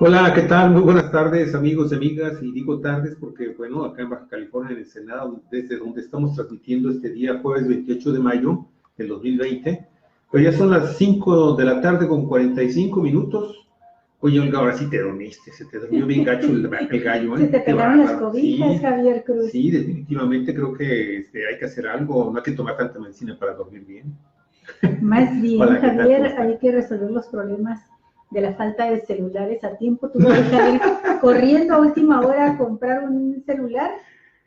Hola, ¿qué tal? Muy buenas tardes, amigos y amigas. Y digo tardes porque, bueno, acá en Baja California, en Ensenada, desde donde estamos transmitiendo este día, jueves 28 de mayo del 2020, pues ya son las 5 de la tarde con 45 minutos. Oye, Olga, ahora sí te dormiste, se te durmió bien gacho el gallo, Se ¿eh? te Qué pegaron las bárbaro. cobijas, Sí, Javier Cruz. sí, definitivamente creo que hay que hacer algo, no hay que tomar tanta medicina para dormir bien. Más bien, Hola, ¿qué tal? ¿Cómo Javier, está? hay que resolver los problemas de la falta de celulares a tiempo. Tuve que salir corriendo a última hora a comprar un celular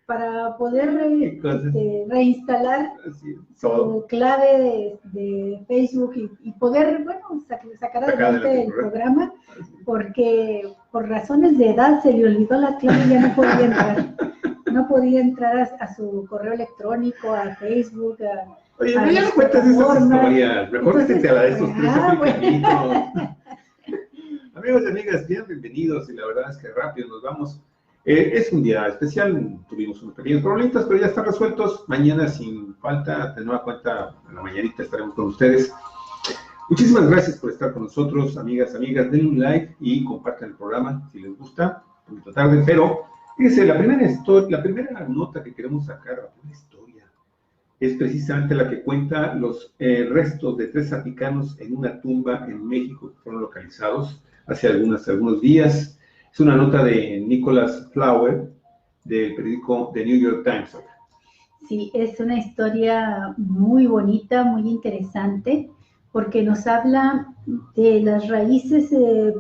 para poder ¿Qué cosas? reinstalar Así es, su todo. clave de Facebook y poder, bueno, sacar Sacar adelante adelante el el programa. programa, Así es. porque por razones de edad se le olvidó la clave y ya no podía entrar. No podía entrar a su correo electrónico, a Facebook, Oye, a pero ya las no cuentas esas plataformas. historias. Mejor Entonces, métete a la de esos tres bueno. africanitos. Amigos y amigas, bien bienvenidos. Y la verdad es que rápido nos vamos. Es un día especial. Tuvimos unos pequeños problemitas, pero ya están resueltos. Mañana, sin falta, de nueva cuenta, a la mañanita estaremos con ustedes. Muchísimas gracias por estar con nosotros, amigas. Denle un like y compartan el programa si les gusta. Un poquito tarde, pero fíjense, la primera nota que queremos sacar, una historia, es precisamente la que cuenta los restos de 3 africanos en una tumba en México que fueron localizados hace algunos días. Es una nota de Nicholas Flower del periódico The New York Times. Sí, es una historia muy bonita, muy interesante, porque nos habla de las raíces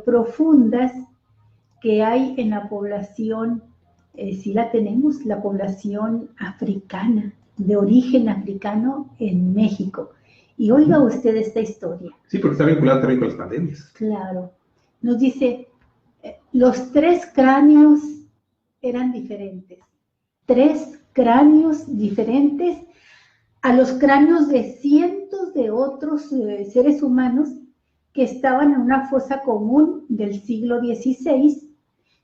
profundas que hay en la población, sí la tenemos, la población africana, de origen africano en México. Y oiga usted esta historia. Sí, porque está vinculada también con las pandemias. Claro. Nos dice, los 3 cráneos eran diferentes. 3 cráneos diferentes a los cráneos de cientos de otros seres humanos que estaban en una fosa común del siglo XVI,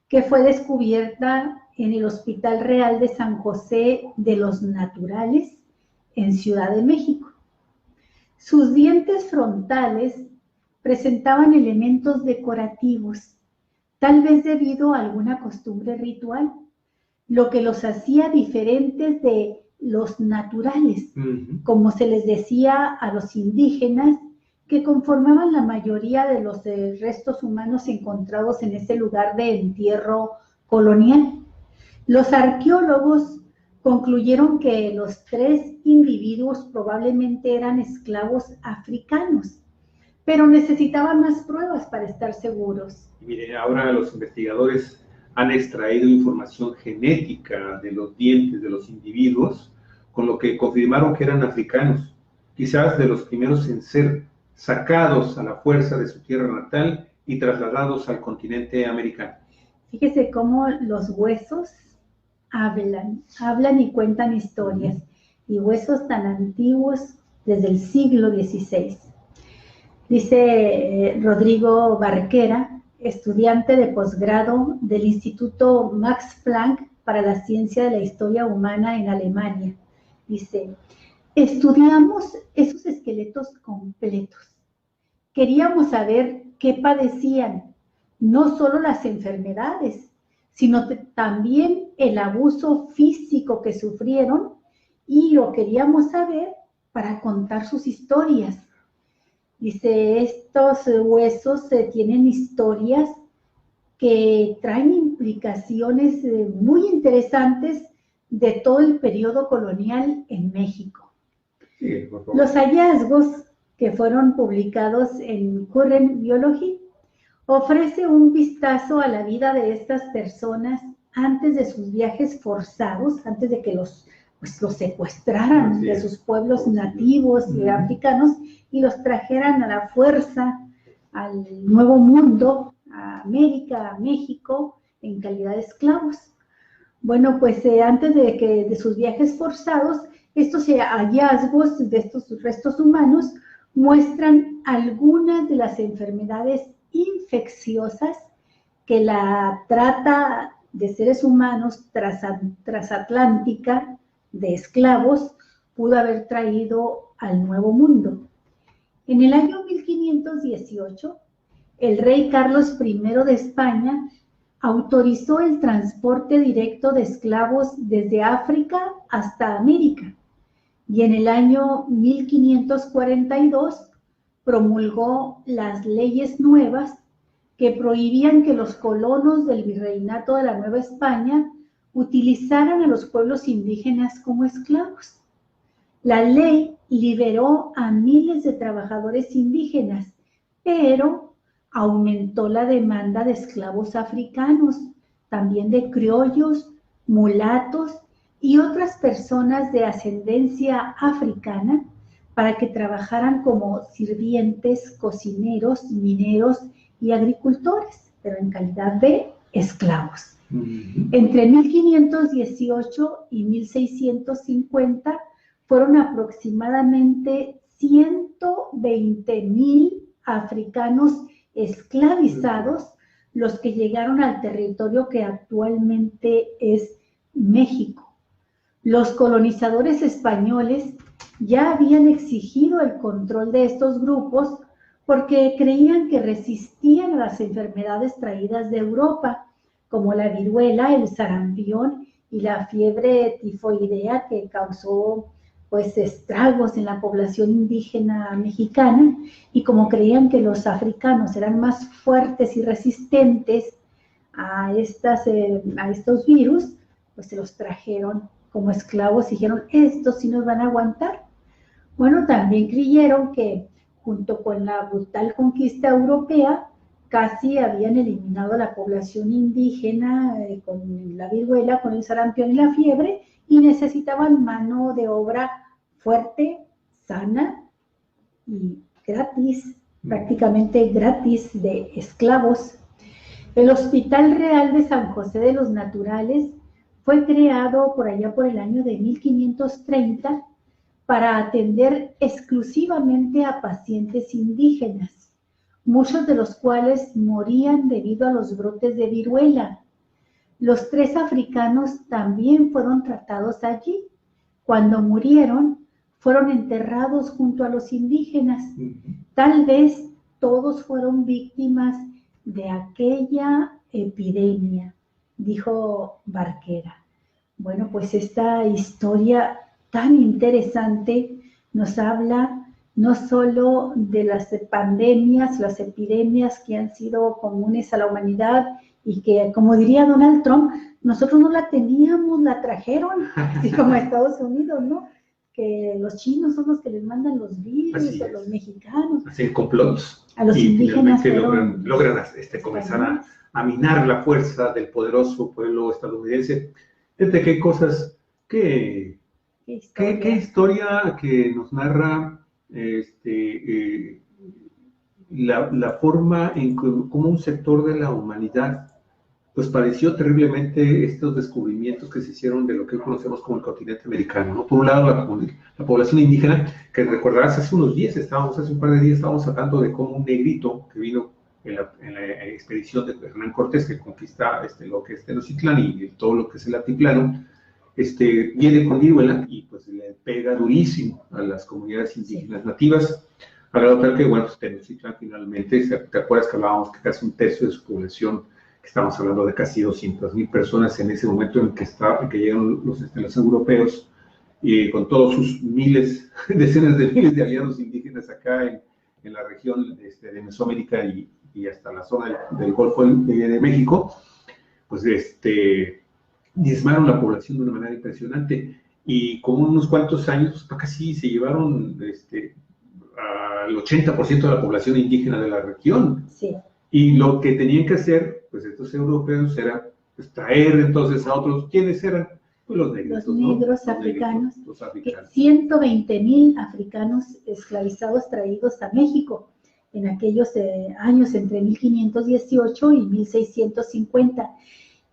que fue descubierta en el Hospital Real de San José de los Naturales, en Ciudad de México. Sus dientes frontales presentaban elementos decorativos, tal vez debido a alguna costumbre ritual, lo que los hacía diferentes de los naturales, como se les decía a los indígenas, que conformaban la mayoría de los restos humanos encontrados en ese lugar de entierro colonial. Los arqueólogos concluyeron que los 3 individuos probablemente eran esclavos africanos, pero necesitaban más pruebas para estar seguros. Y mire, ahora los investigadores han extraído información genética de los dientes de los individuos, con lo que confirmaron que eran africanos, quizás de los primeros en ser sacados a la fuerza de su tierra natal y trasladados al continente americano. Fíjese cómo los huesos hablan y cuentan historias, y huesos tan antiguos desde el siglo XVI. Dice Rodrigo Barquera, estudiante de posgrado del Instituto Max Planck para la Ciencia de la Historia Humana en Alemania. Dice, estudiamos esos esqueletos completos. Queríamos saber qué padecían, no solo las enfermedades, sino también el abuso físico que sufrieron, y lo queríamos saber para contar sus historias. Dice, estos huesos tienen historias que traen implicaciones muy interesantes de todo el periodo colonial en México. Sí, por favor. Los hallazgos que fueron publicados en Current Biology ofrece un vistazo a la vida de estas personas antes de sus viajes forzados, antes de que los secuestraran de sus pueblos nativos africanos y los trajeran a la fuerza al Nuevo Mundo, a América, a México, en calidad de esclavos. Bueno, pues antes de sus viajes forzados, estos hallazgos de estos restos humanos muestran algunas de las enfermedades infecciosas que la trata de seres humanos transatlántica de esclavos pudo haber traído al Nuevo Mundo. En el año 1518, el rey Carlos I de España autorizó el transporte directo de esclavos desde África hasta América, y en el año 1542 promulgó las leyes nuevas que prohibían que los colonos del virreinato de la Nueva España utilizaran a los pueblos indígenas como esclavos. La ley liberó a miles de trabajadores indígenas, pero aumentó la demanda de esclavos africanos, también de criollos, mulatos y otras personas de ascendencia africana para que trabajaran como sirvientes, cocineros, mineros y agricultores, pero en calidad de esclavos. Entre 1518 y 1650 fueron aproximadamente 120,000 africanos esclavizados los que llegaron al territorio que actualmente es México. Los colonizadores españoles ya habían exigido el control de estos grupos porque creían que resistían a las enfermedades traídas de Europa, como la viruela, el sarampión y la fiebre tifoidea, que causó pues estragos en la población indígena mexicana, y como creían que los africanos eran más fuertes y resistentes a estos virus, pues se los trajeron como esclavos y dijeron, estos sí nos van a aguantar. Bueno, también creyeron que junto con la brutal conquista europea, casi habían eliminado a la población indígena con la viruela, con el sarampión y la fiebre, y necesitaban mano de obra fuerte, sana y gratis, prácticamente gratis, de esclavos. El Hospital Real de San José de los Naturales fue creado por allá por el año de 1530 para atender exclusivamente a pacientes indígenas, muchos de los cuales morían debido a los brotes de viruela. Los 3 africanos también fueron tratados allí. Cuando murieron, fueron enterrados junto a los indígenas. Tal vez todos fueron víctimas de aquella epidemia, dijo Barquera. Bueno, pues esta historia tan interesante nos habla no solo de las pandemias, las epidemias que han sido comunes a la humanidad y que, como diría Donald Trump, nosotros no la teníamos, la trajeron, así como a Estados Unidos, ¿no? Que los chinos son los que les mandan los virus, a los mexicanos. Hacen complots. A los indígenas finalmente logran comenzar a minar la fuerza del poderoso pueblo estadounidense. Fíjate qué cosas, qué historia que nos narra la forma en cómo un sector de la humanidad pues padeció terriblemente estos descubrimientos que se hicieron de lo que conocemos como el continente americano, ¿no? Por un lado, la población indígena, que recordarás hace un par de días estábamos hablando de cómo un negrito que vino en la expedición de Hernán Cortés, que conquista lo que es Tenochtitlán y todo lo que es el altiplano, viene con viruela y pues le pega durísimo a las comunidades indígenas nativas, a grado tal que, bueno, pues Tenochtitlán finalmente, ¿te acuerdas que hablábamos que casi 1/3 de su población, que estamos hablando de casi 200,000 personas en ese momento en que llegaron los europeos, y con todos sus decenas de miles de aliados indígenas acá en la región de Mesoamérica y hasta la zona del Golfo de México, pues diezmaron la población de una manera impresionante, y con unos cuantos años, pues casi se llevaron al 80% de la población indígena de la región. Sí. Y lo que tenían que hacer, pues estos europeos, era pues, traer entonces a otros. ¿Quiénes eran? Pues los negros. Los negros, ¿no? Africanos. Los africanos. 120,000 africanos esclavizados traídos a México en aquellos años entre 1518 y 1650.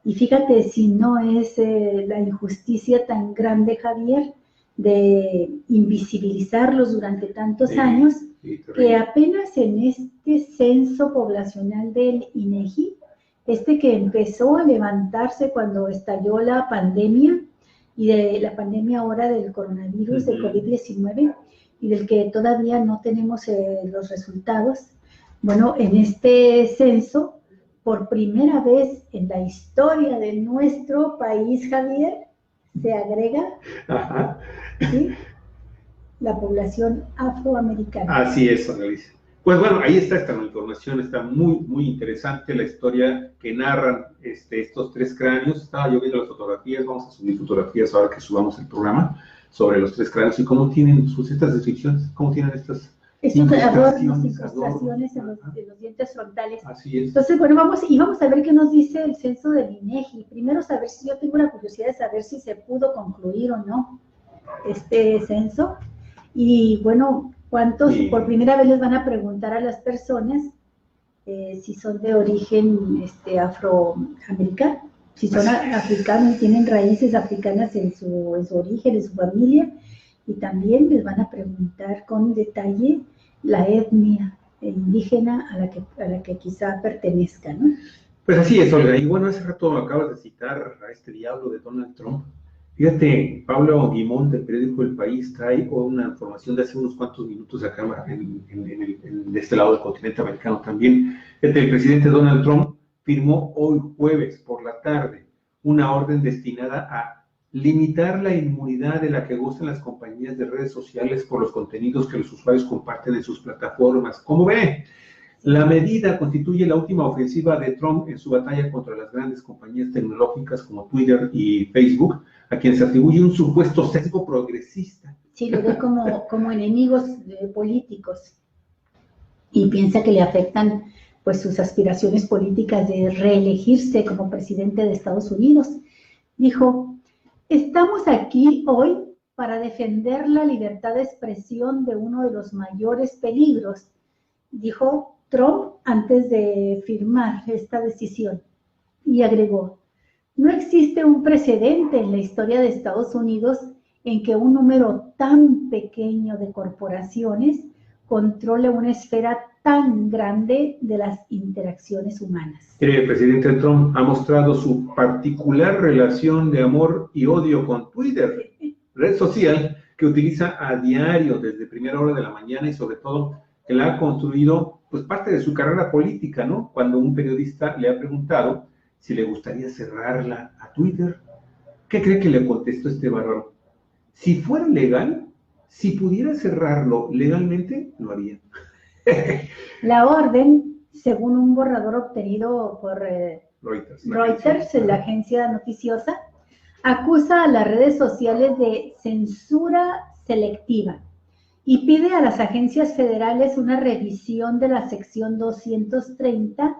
Y fíjate si no es la injusticia tan grande, Javier, de invisibilizarlos durante tantos años, que apenas en este censo poblacional del INEGI, que empezó a levantarse cuando estalló la pandemia, y de la pandemia ahora del coronavirus, del COVID-19, y del que todavía no tenemos los resultados, Bueno, en este censo, por primera vez en la historia de nuestro país, Javier, se agrega, ¿sí?, la población afroamericana. Así es, Annalise. Pues bueno, ahí está esta información, está muy, muy interesante la historia que narran estos tres cráneos. Estaba yo viendo las fotografías, vamos a subir fotografías ahora que subamos el programa sobre los tres cráneos y cómo tienen estas descripciones, cómo tienen estas incrustaciones en los dientes frontales. Así es. Entonces, bueno, vamos a ver qué nos dice el censo del INEGI. Primero saber si yo tengo la curiosidad de saber si se pudo concluir o no este censo. Y bueno, ¿cuántos? Por primera vez les van a preguntar a las personas si son de origen afroamericano, si son africanos, tienen raíces africanas en su origen, en su familia, y también les van a preguntar con detalle la etnia indígena a la que quizá pertenezca, ¿no? Pues así es, Olga. Y bueno, hace rato acabas de citar a este diablo de Donald Trump. Fíjate, Pablo Guimón del periódico El País trae una información de hace unos cuantos minutos acá de este lado del continente americano también. Fíjate, el presidente Donald Trump firmó hoy jueves por la tarde una orden destinada a limitar la inmunidad de la que gozan las compañías de redes sociales por los contenidos que los usuarios comparten en sus plataformas. ¿Cómo ve? La medida constituye la última ofensiva de Trump en su batalla contra las grandes compañías tecnológicas como Twitter y Facebook, a quienes se atribuye un supuesto sesgo progresista. Sí, lo ve como enemigos políticos y piensa que le afectan pues sus aspiraciones políticas de reelegirse como presidente de Estados Unidos. Dijo: estamos aquí hoy para defender la libertad de expresión de uno de los mayores peligros, dijo Trump antes de firmar esta decisión, y agregó: no existe un precedente en la historia de Estados Unidos en que un número tan pequeño de corporaciones controle una esfera tan grande de las interacciones humanas. El presidente Trump ha mostrado su particular relación de amor y odio con Twitter, red social que utiliza a diario desde primera hora de la mañana y sobre todo que la ha construido pues parte de su carrera política, ¿no? Cuando un periodista le ha preguntado si le gustaría cerrarla a Twitter, ¿qué cree que le contestó este bárbaro? Si fuera legal, si pudiera cerrarlo legalmente, lo haría. La orden, según un borrador obtenido por Reuters, la agencia noticiosa, acusa a las redes sociales de censura selectiva y pide a las agencias federales una revisión de la sección 230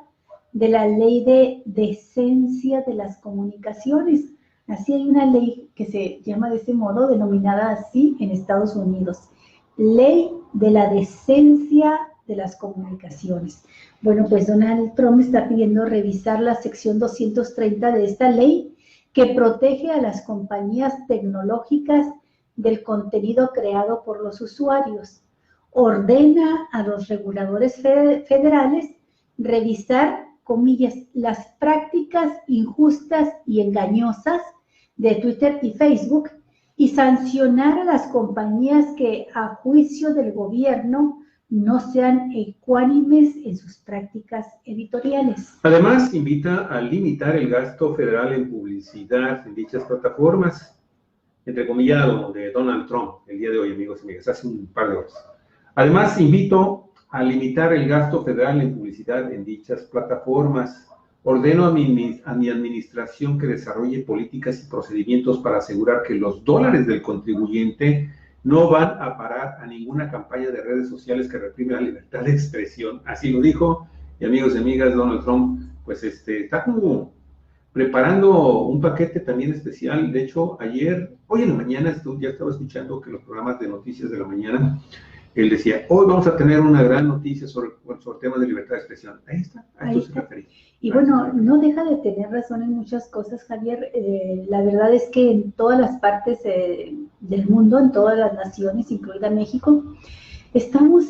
de la Ley de Decencia de las Comunicaciones. Así hay una ley que se llama de ese modo, denominada así en Estados Unidos, Ley de la Decencia de las Comunicaciones. Bueno, pues Donald Trump está pidiendo revisar la sección 230 de esta ley que protege a las compañías tecnológicas del contenido creado por los usuarios. Ordena a los reguladores federales revisar, comillas, las prácticas injustas y engañosas de Twitter y Facebook y sancionar a las compañías que, a juicio del gobierno, no sean ecuánimes en sus prácticas editoriales. Además, invita a limitar el gasto federal en publicidad en dichas plataformas, entrecomillado de Donald Trump el día de hoy, amigos y amigas, hace un par de horas. Además, invito a limitar el gasto federal en publicidad en dichas plataformas. Ordeno a mi administración que desarrolle políticas y procedimientos para asegurar que los dólares del contribuyente no van a parar a ninguna campaña de redes sociales que reprime la libertad de expresión. Así lo dijo, y amigos y amigas, Donald Trump, pues está como preparando un paquete también especial. De hecho, hoy en la mañana, ya estaba escuchando que los programas de noticias de la mañana, él decía, hoy vamos a tener una gran noticia sobre temas de libertad de expresión. Ahí está, a esto se refería. Y bueno, no deja de tener razón en muchas cosas, Javier. La verdad es que en todas las partes del mundo, en todas las naciones, incluida México, estamos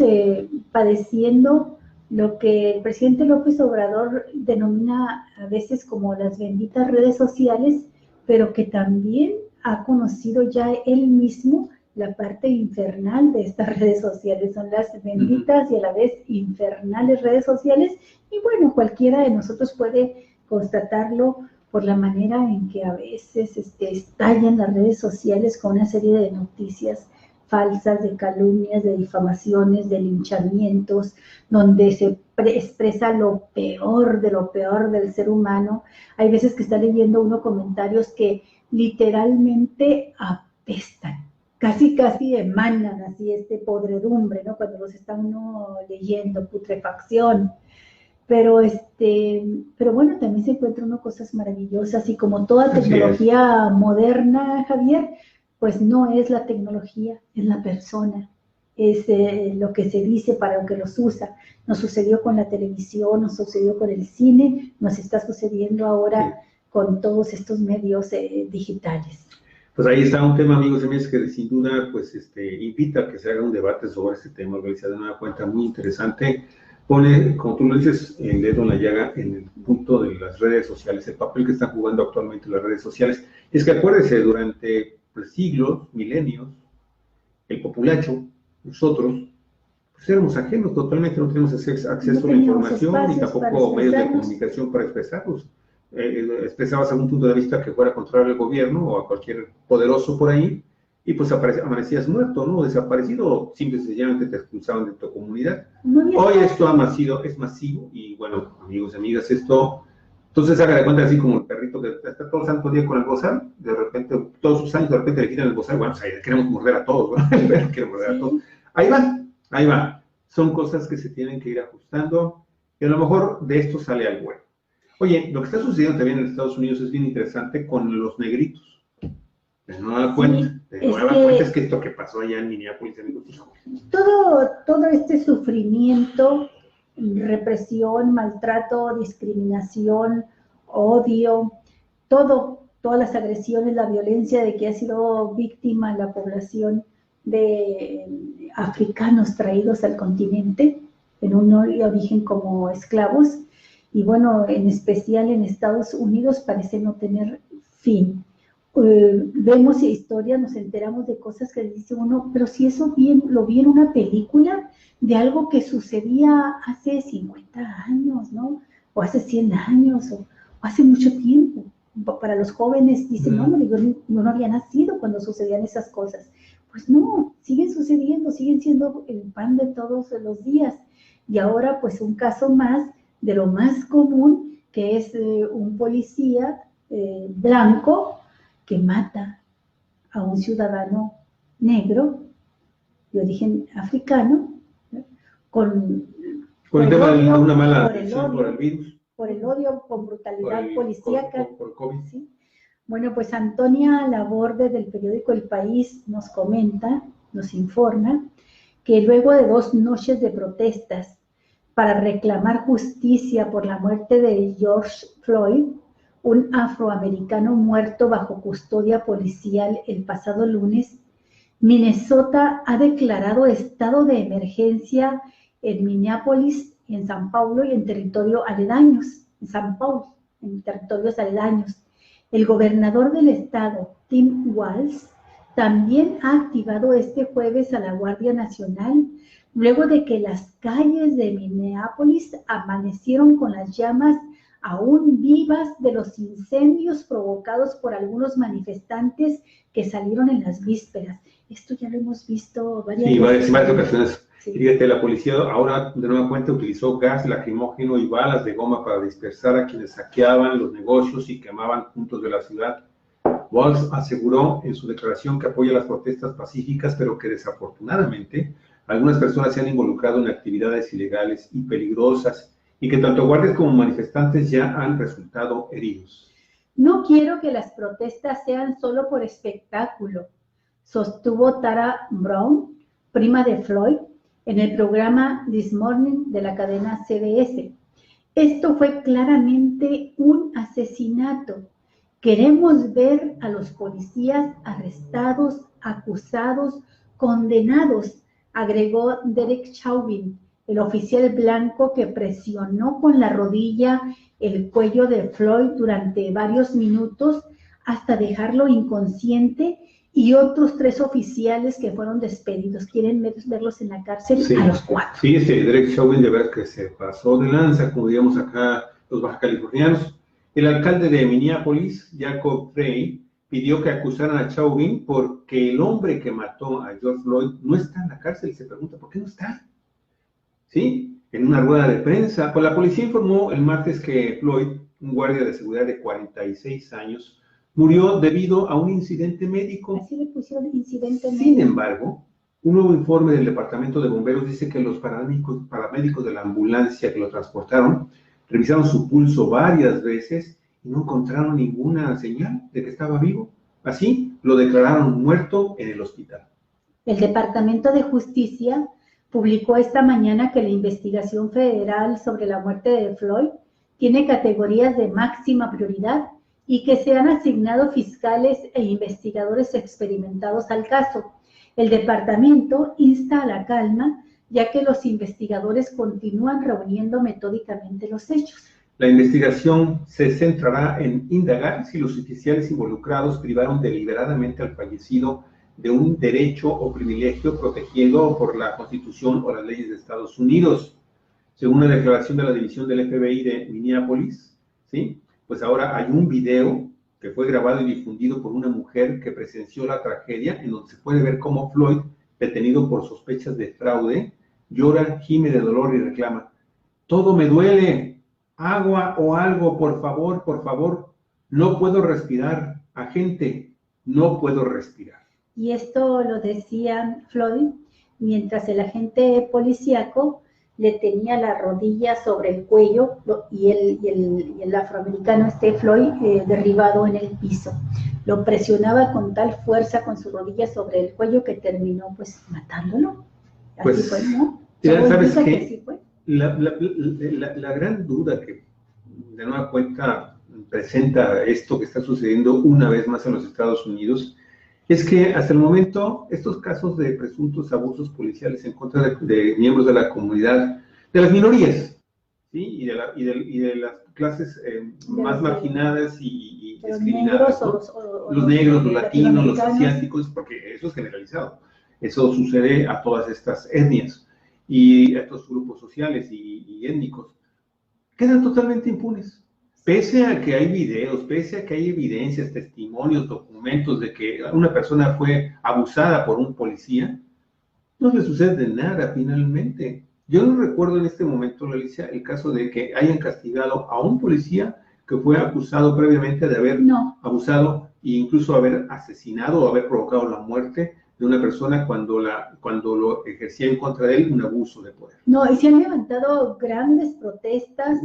padeciendo lo que el presidente López Obrador denomina a veces como las benditas redes sociales, pero que también ha conocido ya él mismo la parte infernal de estas redes sociales. Son las benditas y a la vez infernales redes sociales. Y bueno, cualquiera de nosotros puede constatarlo por la manera en que a veces estallan las redes sociales con una serie de noticias falsas, de calumnias, de difamaciones, de linchamientos, donde se expresa lo peor del ser humano. Hay veces que está leyendo uno comentarios que literalmente apestan, casi emanan así podredumbre, ¿no? Cuando los está uno leyendo, putrefacción. Pero bueno, también se encuentra uno cosas maravillosas, y como toda tecnología moderna, Javier, pues no es la tecnología, es la persona, es lo que se dice para lo que los usa. Nos sucedió con la televisión, nos sucedió con el cine, nos está sucediendo ahora con todos estos medios digitales. Pues ahí está un tema, amigos y amigas, que sin duda pues invita a que se haga un debate sobre este tema. Se da una cuenta muy interesante. Pone, como tú lo dices, el dedo en la llaga en el punto de las redes sociales, el papel que están jugando actualmente las redes sociales. Es que acuérdense, durante siglos, milenios, el populacho, nosotros, pues éramos ajenos totalmente, no teníamos acceso a la información ni tampoco medios de comunicación para expresarnos. Expresabas algún punto de vista que fuera contrario al gobierno o a cualquier poderoso por ahí, y pues amanecías muerto, ¿no? Desaparecido, o simple y sencillamente te expulsaban de tu comunidad. Hoy esto es masivo, y bueno, amigos y amigas, esto, entonces haga de cuenta así como el perrito que está todo el santo día con el bozal, de repente, todos sus años, de repente le quitan el bozal, bueno, pues ahí queremos morder a todos, ¿no? Queremos morder a todos. Ahí va. Son cosas que se tienen que ir ajustando, y a lo mejor de esto sale algo bueno. Oye, lo que está sucediendo también en Estados Unidos es bien interesante con los negritos. De nueva cuenta, es que esto que pasó allá en Minneapolis, todo este sufrimiento, represión, maltrato, discriminación, odio, todas las agresiones, la violencia de que ha sido víctima la población de africanos traídos al continente en un origen como esclavos, y bueno, en especial en Estados Unidos, parece no tener fin. Vemos historias, nos enteramos de cosas que dice uno, pero si eso lo vi en una película de algo que sucedía hace 50 años, ¿no? O hace 100 años, o hace mucho tiempo. Para los jóvenes dicen, no, yo no había nacido cuando sucedían esas cosas. Pues no, siguen sucediendo, siguen siendo el pan de todos los días. Y ahora pues un caso más de lo más común, que es un policía blanco que mata a un ciudadano negro de origen africano, por el odio, con brutalidad policíaca. Por COVID. ¿Sí? Bueno, pues Antonia Laborde del periódico El País nos comenta, nos informa, que luego de 2 noches de protestas para reclamar justicia por la muerte de George Floyd, un afroamericano muerto bajo custodia policial el pasado lunes, Minnesota ha declarado estado de emergencia en Minneapolis, en San Paulo y en territorios aledaños. El gobernador del estado, Tim Walz, también ha activado este jueves a la Guardia Nacional, luego de que las calles de Minneapolis amanecieron con las llamas aún vivas de los incendios provocados por algunos manifestantes que salieron en las vísperas. Esto ya lo hemos visto varias ocasiones. Sí. Fíjate, la policía ahora de nueva cuenta utilizó gas lacrimógeno y balas de goma para dispersar a quienes saqueaban los negocios y quemaban puntos de la ciudad. Walz aseguró en su declaración que apoya las protestas pacíficas, pero que desafortunadamente algunas personas se han involucrado en actividades ilegales y peligrosas, y que tanto guardias como manifestantes ya han resultado heridos. No quiero que las protestas sean solo por espectáculo, sostuvo Tara Brown, prima de Floyd, en el programa This Morning de la cadena CBS. Esto fue claramente un asesinato. Queremos ver a los policías arrestados, acusados, condenados, agregó Derek Chauvin, el oficial blanco que presionó con la rodilla el cuello de Floyd durante varios minutos hasta dejarlo inconsciente y otros 3 oficiales que fueron despedidos. Quieren verlos en la cárcel Sí, a los 4. sí, Derek Chauvin de verdad que se pasó de lanza, como digamos acá los baja californianos. El alcalde de Minneapolis, Jacob Frey, pidió que acusaran a Chauvin porque el hombre que mató a George Floyd no está en la cárcel. Se pregunta, ¿por qué no está? ¿Sí? En una rueda de prensa, pues la policía informó el martes que Floyd, un guardia de seguridad de 46 años, murió debido a un incidente médico. Así le pusieron incidente médico. Sin embargo, un nuevo informe del Departamento de Bomberos dice que los paramédicos de la ambulancia que lo transportaron revisaron su pulso varias veces y no encontraron ninguna señal de que estaba vivo. Así, lo declararon muerto en el hospital. El Departamento de Justicia publicó esta mañana que la investigación federal sobre la muerte de Floyd tiene categorías de máxima prioridad y que se han asignado fiscales e investigadores experimentados al caso. El departamento insta a la calma, ya que los investigadores continúan reuniendo metódicamente los hechos. La investigación se centrará en indagar si los oficiales involucrados privaron deliberadamente al fallecido de un derecho o privilegio protegido por la Constitución o las leyes de Estados Unidos. Según la declaración de la división del FBI de Minneapolis, ¿sí? Pues ahora hay un video que fue grabado y difundido por una mujer que presenció la tragedia, en donde se puede ver cómo Floyd, detenido por sospechas de fraude, llora, gime de dolor y reclama: todo me duele, agua o algo, por favor, no puedo respirar, agente, no puedo respirar. Y esto lo decía Floyd mientras el agente policíaco le tenía la rodilla sobre el cuello y el afroamericano Floyd derribado en el piso. Lo presionaba con tal fuerza con su rodilla sobre el cuello que terminó pues matándolo. Así pues, fue, ¿no? Ya sabes que así fue. La gran duda que de nueva cuenta presenta esto que está sucediendo una vez más en los Estados Unidos es que hasta el momento estos casos de presuntos abusos policiales en contra de miembros de la comunidad, de las minorías, ¿sí? y de las clases más marginadas y discriminadas, ¿no? Los negros, los latinos, los asiáticos, porque eso es generalizado, eso sucede a todas estas etnias y a estos grupos sociales y étnicos, quedan totalmente impunes. Pese a que hay videos, pese a que hay evidencias, testimonios, documentos de que una persona fue abusada por un policía, no le sucede nada finalmente. Yo no recuerdo en este momento, Alicia, el caso de que hayan castigado a un policía que fue acusado previamente de haber abusado e incluso haber asesinado o haber provocado la muerte de una persona cuando lo ejercía en contra de él un abuso de poder. No, y se han levantado grandes protestas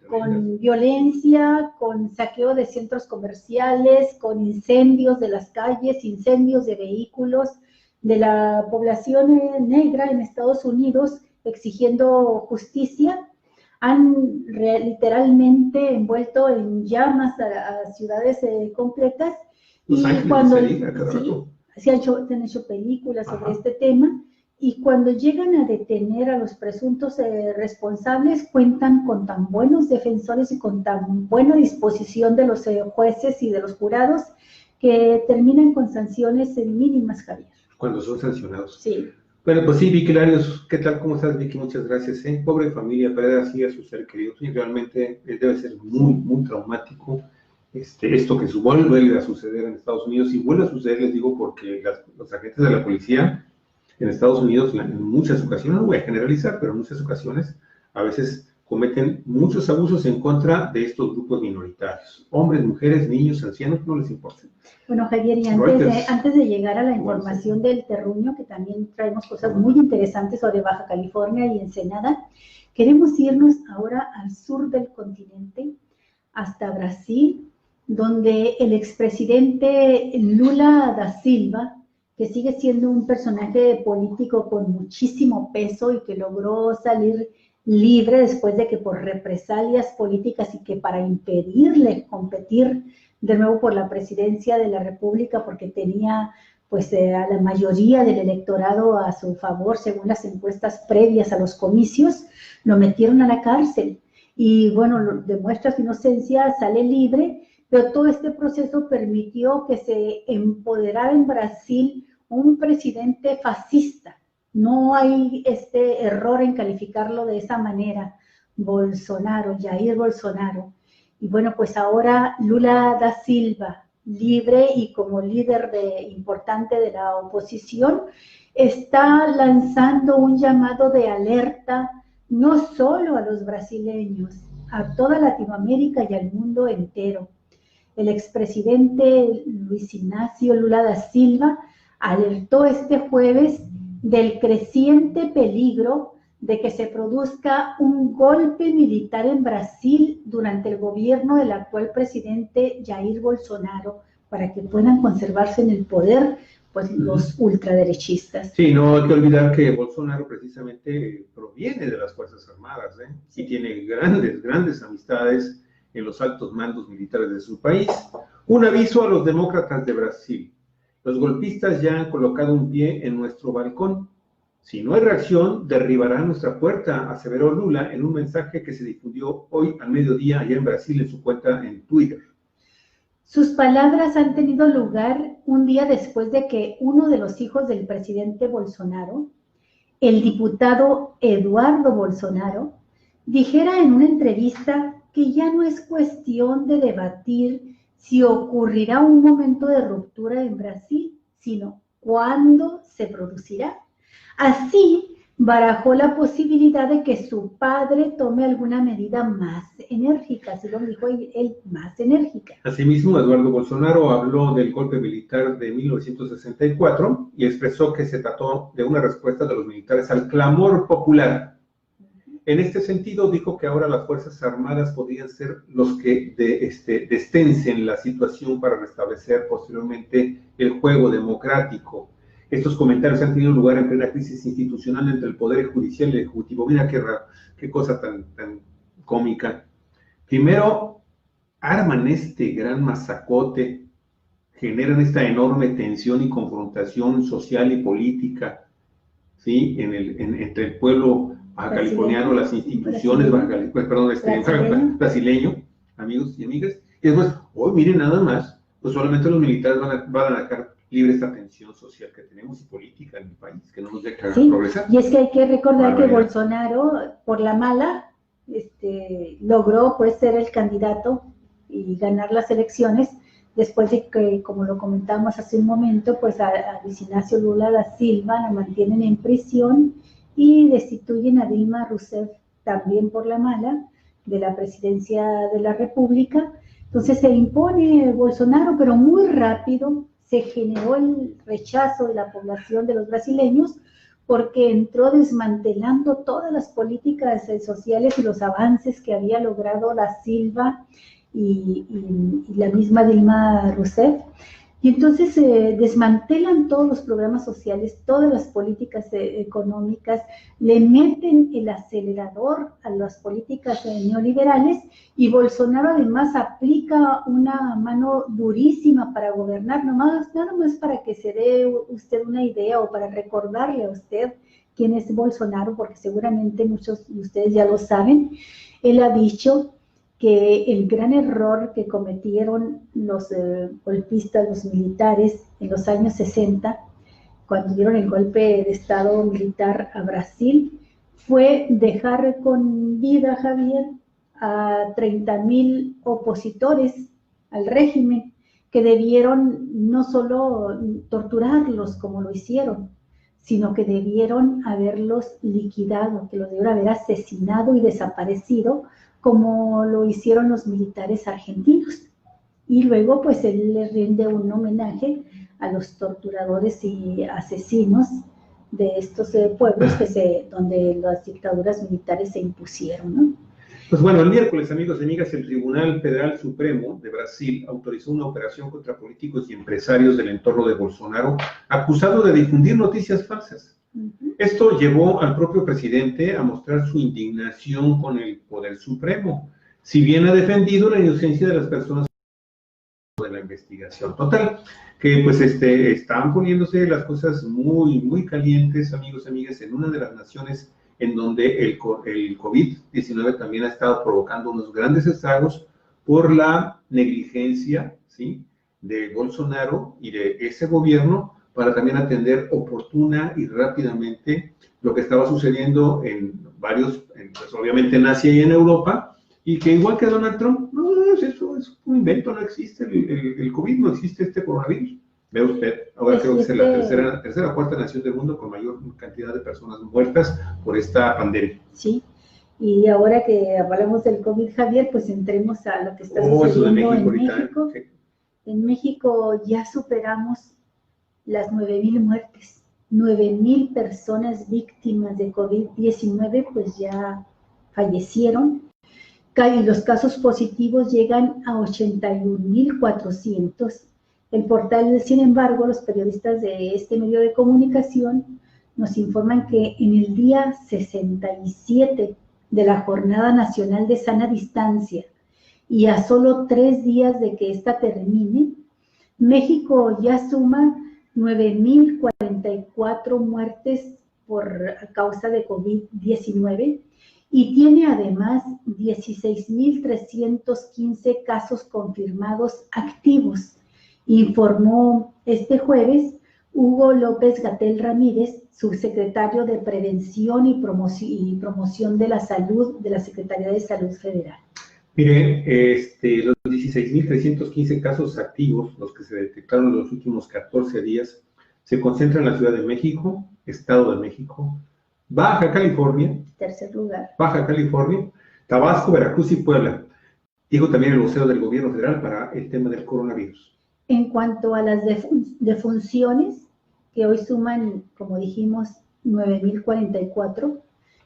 con violencia, con saqueo de centros comerciales, con incendios de las calles, incendios de vehículos, de la población negra en Estados Unidos exigiendo justicia. Han literalmente envuelto en llamas a ciudades completas. Los Ángeles, cuando se han hecho películas sobre este tema, y cuando llegan a detener a los presuntos responsables, cuentan con tan buenos defensores y con tan buena disposición de los jueces y de los jurados que terminan con sanciones mínimas, Javier. Cuando son sancionados. Sí. Bueno, pues sí, Vicky Larios, ¿qué tal? ¿Cómo estás, Vicky? Muchas gracias. Pobre familia, perder así a su ser querido. Sí, realmente debe ser muy, muy traumático esto que vuelve a suceder en Estados Unidos. Y vuelve a suceder, les digo, porque los agentes de la policía en Estados Unidos, en muchas ocasiones, no voy a generalizar, pero en muchas ocasiones, a veces cometen muchos abusos en contra de estos grupos minoritarios. Hombres, mujeres, niños, ancianos, no les importa. Bueno, Javier, y antes de llegar a la información del terruño, que también traemos cosas muy interesantes sobre Baja California y Ensenada, queremos irnos ahora al sur del continente, hasta Brasil, donde el expresidente Lula da Silva, que sigue siendo un personaje político con muchísimo peso y que logró salir libre después de que por represalias políticas y que para impedirle competir de nuevo por la presidencia de la República, porque tenía pues a la mayoría del electorado a su favor según las encuestas previas a los comicios, lo metieron a la cárcel y bueno, demuestra su inocencia, sale libre pero todo este proceso permitió que se empoderara en Brasil un presidente fascista. No hay este error en calificarlo de esa manera. Bolsonaro, Jair Bolsonaro. Y bueno, pues ahora Lula da Silva, libre y como líder importante de la oposición, está lanzando un llamado de alerta no solo a los brasileños, a toda Latinoamérica y al mundo entero. El expresidente Luis Ignacio Lula da Silva alertó este jueves del creciente peligro de que se produzca un golpe militar en Brasil durante el gobierno del actual presidente Jair Bolsonaro, para que puedan conservarse en el poder pues los ultraderechistas. Sí, no hay que olvidar que Bolsonaro precisamente proviene de las Fuerzas Armadas, y tiene grandes amistades en los altos mandos militares de su país. Un aviso a los demócratas de Brasil. Los golpistas ya han colocado un pie en nuestro balcón. Si no hay reacción, derribarán nuestra puerta, aseveró Lula en un mensaje que se difundió hoy al mediodía allá en Brasil en su cuenta en Twitter. Sus palabras han tenido lugar un día después de que uno de los hijos del presidente Bolsonaro, el diputado Eduardo Bolsonaro, dijera en una entrevista que ya no es cuestión de debatir si ocurrirá un momento de ruptura en Brasil, sino cuándo se producirá. Así, barajó la posibilidad de que su padre tome alguna medida más enérgica, así lo dijo él, más enérgica. Asimismo, Eduardo Bolsonaro habló del golpe militar de 1964 y expresó que se trató de una respuesta de los militares al clamor popular. En este sentido, dijo que ahora las Fuerzas Armadas podrían ser los que destensen la situación para restablecer posteriormente el juego democrático. Estos comentarios han tenido lugar en plena crisis institucional entre el Poder Judicial y el Ejecutivo. Mira qué cosa tan cómica. Primero, arman este gran masacote, generan esta enorme tensión y confrontación social y política, ¿sí? Entre el pueblo baja californiano, las instituciones brasileño, amigos y amigas. Y después, miren nada más, pues solamente los militares van a dejar libre esta tensión social que tenemos y política en el país, que no nos deja progresar. Y es que hay que recordar que Bolsonaro, por la mala, logró pues ser el candidato y ganar las elecciones después de que, como lo comentábamos hace un momento, pues a Luis Ignacio Lula da Silva la mantienen en prisión y destituyen a Dilma Rousseff también por la mala de la presidencia de la República. Entonces se impone Bolsonaro, pero muy rápido se generó el rechazo de la población de los brasileños porque entró desmantelando todas las políticas sociales y los avances que había logrado da Silva y la misma Dilma Rousseff. Y entonces desmantelan todos los programas sociales, todas las políticas económicas, le meten el acelerador a las políticas neoliberales y Bolsonaro además aplica una mano durísima para gobernar, nada más para que se dé usted una idea o para recordarle a usted quién es Bolsonaro, porque seguramente muchos de ustedes ya lo saben. Él ha dicho que el gran error que cometieron los golpistas, los militares, en los años 60, cuando dieron el golpe de Estado militar a Brasil, fue dejar con vida, Javier, a 30,000 opositores al régimen, que debieron no solo torturarlos como lo hicieron, sino que debieron haberlos liquidado, que los debieron haber asesinado y desaparecido, como lo hicieron los militares argentinos. Y luego, pues, él le rinde un homenaje a los torturadores y asesinos de estos pueblos donde las dictaduras militares se impusieron, ¿no? Pues bueno, el miércoles, amigos y amigas, el Tribunal Federal Supremo de Brasil autorizó una operación contra políticos y empresarios del entorno de Bolsonaro, acusados de difundir noticias falsas. Esto llevó al propio presidente a mostrar su indignación con el Poder Supremo, si bien ha defendido la inocencia de las personas de la investigación. Total, que pues están poniéndose las cosas muy calientes, amigos y amigas, en una de las naciones en donde el COVID-19 también ha estado provocando unos grandes estragos, por la negligencia, ¿sí?, de Bolsonaro y de ese gobierno para también atender oportuna y rápidamente lo que estaba sucediendo en varios, pues obviamente en Asia y en Europa, y que igual que Donald Trump, no, eso es un invento, no existe el COVID, no existe este coronavirus. Ve usted, ahora creo que es la tercera o cuarta nación del mundo con mayor cantidad de personas muertas por esta pandemia. Sí, y ahora que hablamos del COVID, Javier, pues entremos a lo que está sucediendo en México. Sí. En México ya superamos las 9,000 muertes, 9,000 personas víctimas de COVID-19, pues ya fallecieron. Y los casos positivos llegan a 81,400. El portal, sin embargo, los periodistas de este medio de comunicación nos informan que en el día 67 de la Jornada Nacional de Sana Distancia y a solo 3 días de que esta termine, México ya suma 9,044 muertes por causa de COVID-19 y tiene además 16,315 casos confirmados activos, informó este jueves Hugo López-Gatell Ramírez, subsecretario de Prevención y Promoción de la Salud de la Secretaría de Salud Federal. Mire, los 16,315 casos activos, los que se detectaron en los últimos 14 días, se concentran en la Ciudad de México, Estado de México, Baja California, tercer lugar, Baja California, Tabasco, Veracruz y Puebla. Digo también el vocero del gobierno federal para el tema del coronavirus. En cuanto a las defunciones, que hoy suman, como dijimos, 9,044,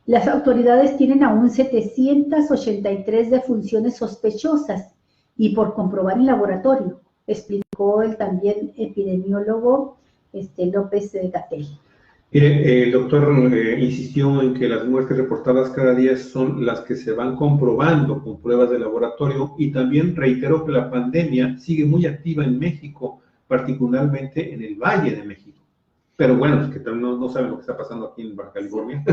las autoridades tienen aún 783 defunciones sospechosas y por comprobar en laboratorio, explicó el también epidemiólogo López-Gatell. Mire, el doctor insistió en que las muertes reportadas cada día son las que se van comprobando con pruebas de laboratorio y también reiteró que la pandemia sigue muy activa en México, particularmente en el Valle de México. Pero bueno, es que no saben lo que está pasando aquí en Baja California.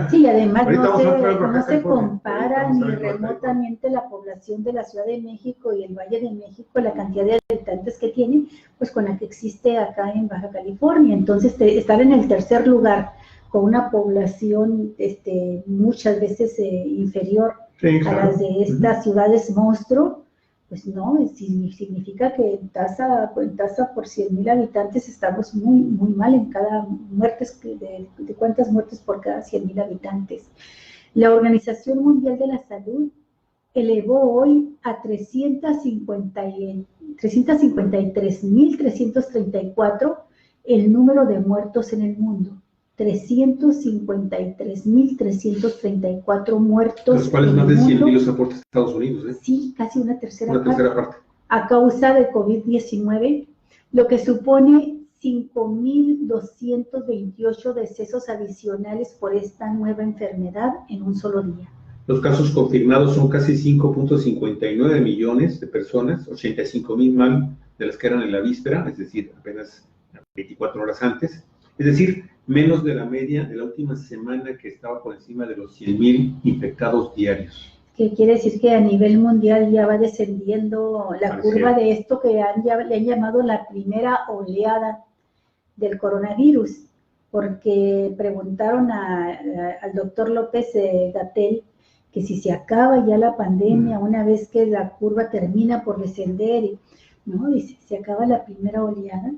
Sí, además no se compara ni remotamente la población de la Ciudad de México y el Valle de México, la cantidad de habitantes que tiene, pues con la que existe acá en Baja California. Entonces, estar en el tercer lugar con una población muchas veces inferior a las de estas ciudades monstruo, pues no, significa que en tasa por 100,000 habitantes estamos muy, muy mal en cada muertes, de cuántas muertes por cada 100,000 habitantes. La Organización Mundial de la Salud elevó hoy a 353,334 el número de muertos en el mundo. 353,334 muertos. Los cuales más de 100,000 los aporta Estados Unidos, ¿eh? Sí, casi una tercera parte. A causa de COVID-19, lo que supone 5,228 decesos adicionales por esta nueva enfermedad en un solo día. Los casos confirmados son casi 5.59 millones de personas, 85,000 más de las que eran en la víspera, es decir, apenas 24 horas antes. Es decir, menos de la media de la última semana que estaba por encima de los 100,000 infectados diarios. Que quiere decir que a nivel mundial ya va descendiendo la curva de esto que le han llamado la primera oleada del coronavirus, porque preguntaron al doctor López-Gatell que si se acaba ya la pandemia una vez que la curva termina por descender, ¿no? Dice, ¿se acaba la primera oleada?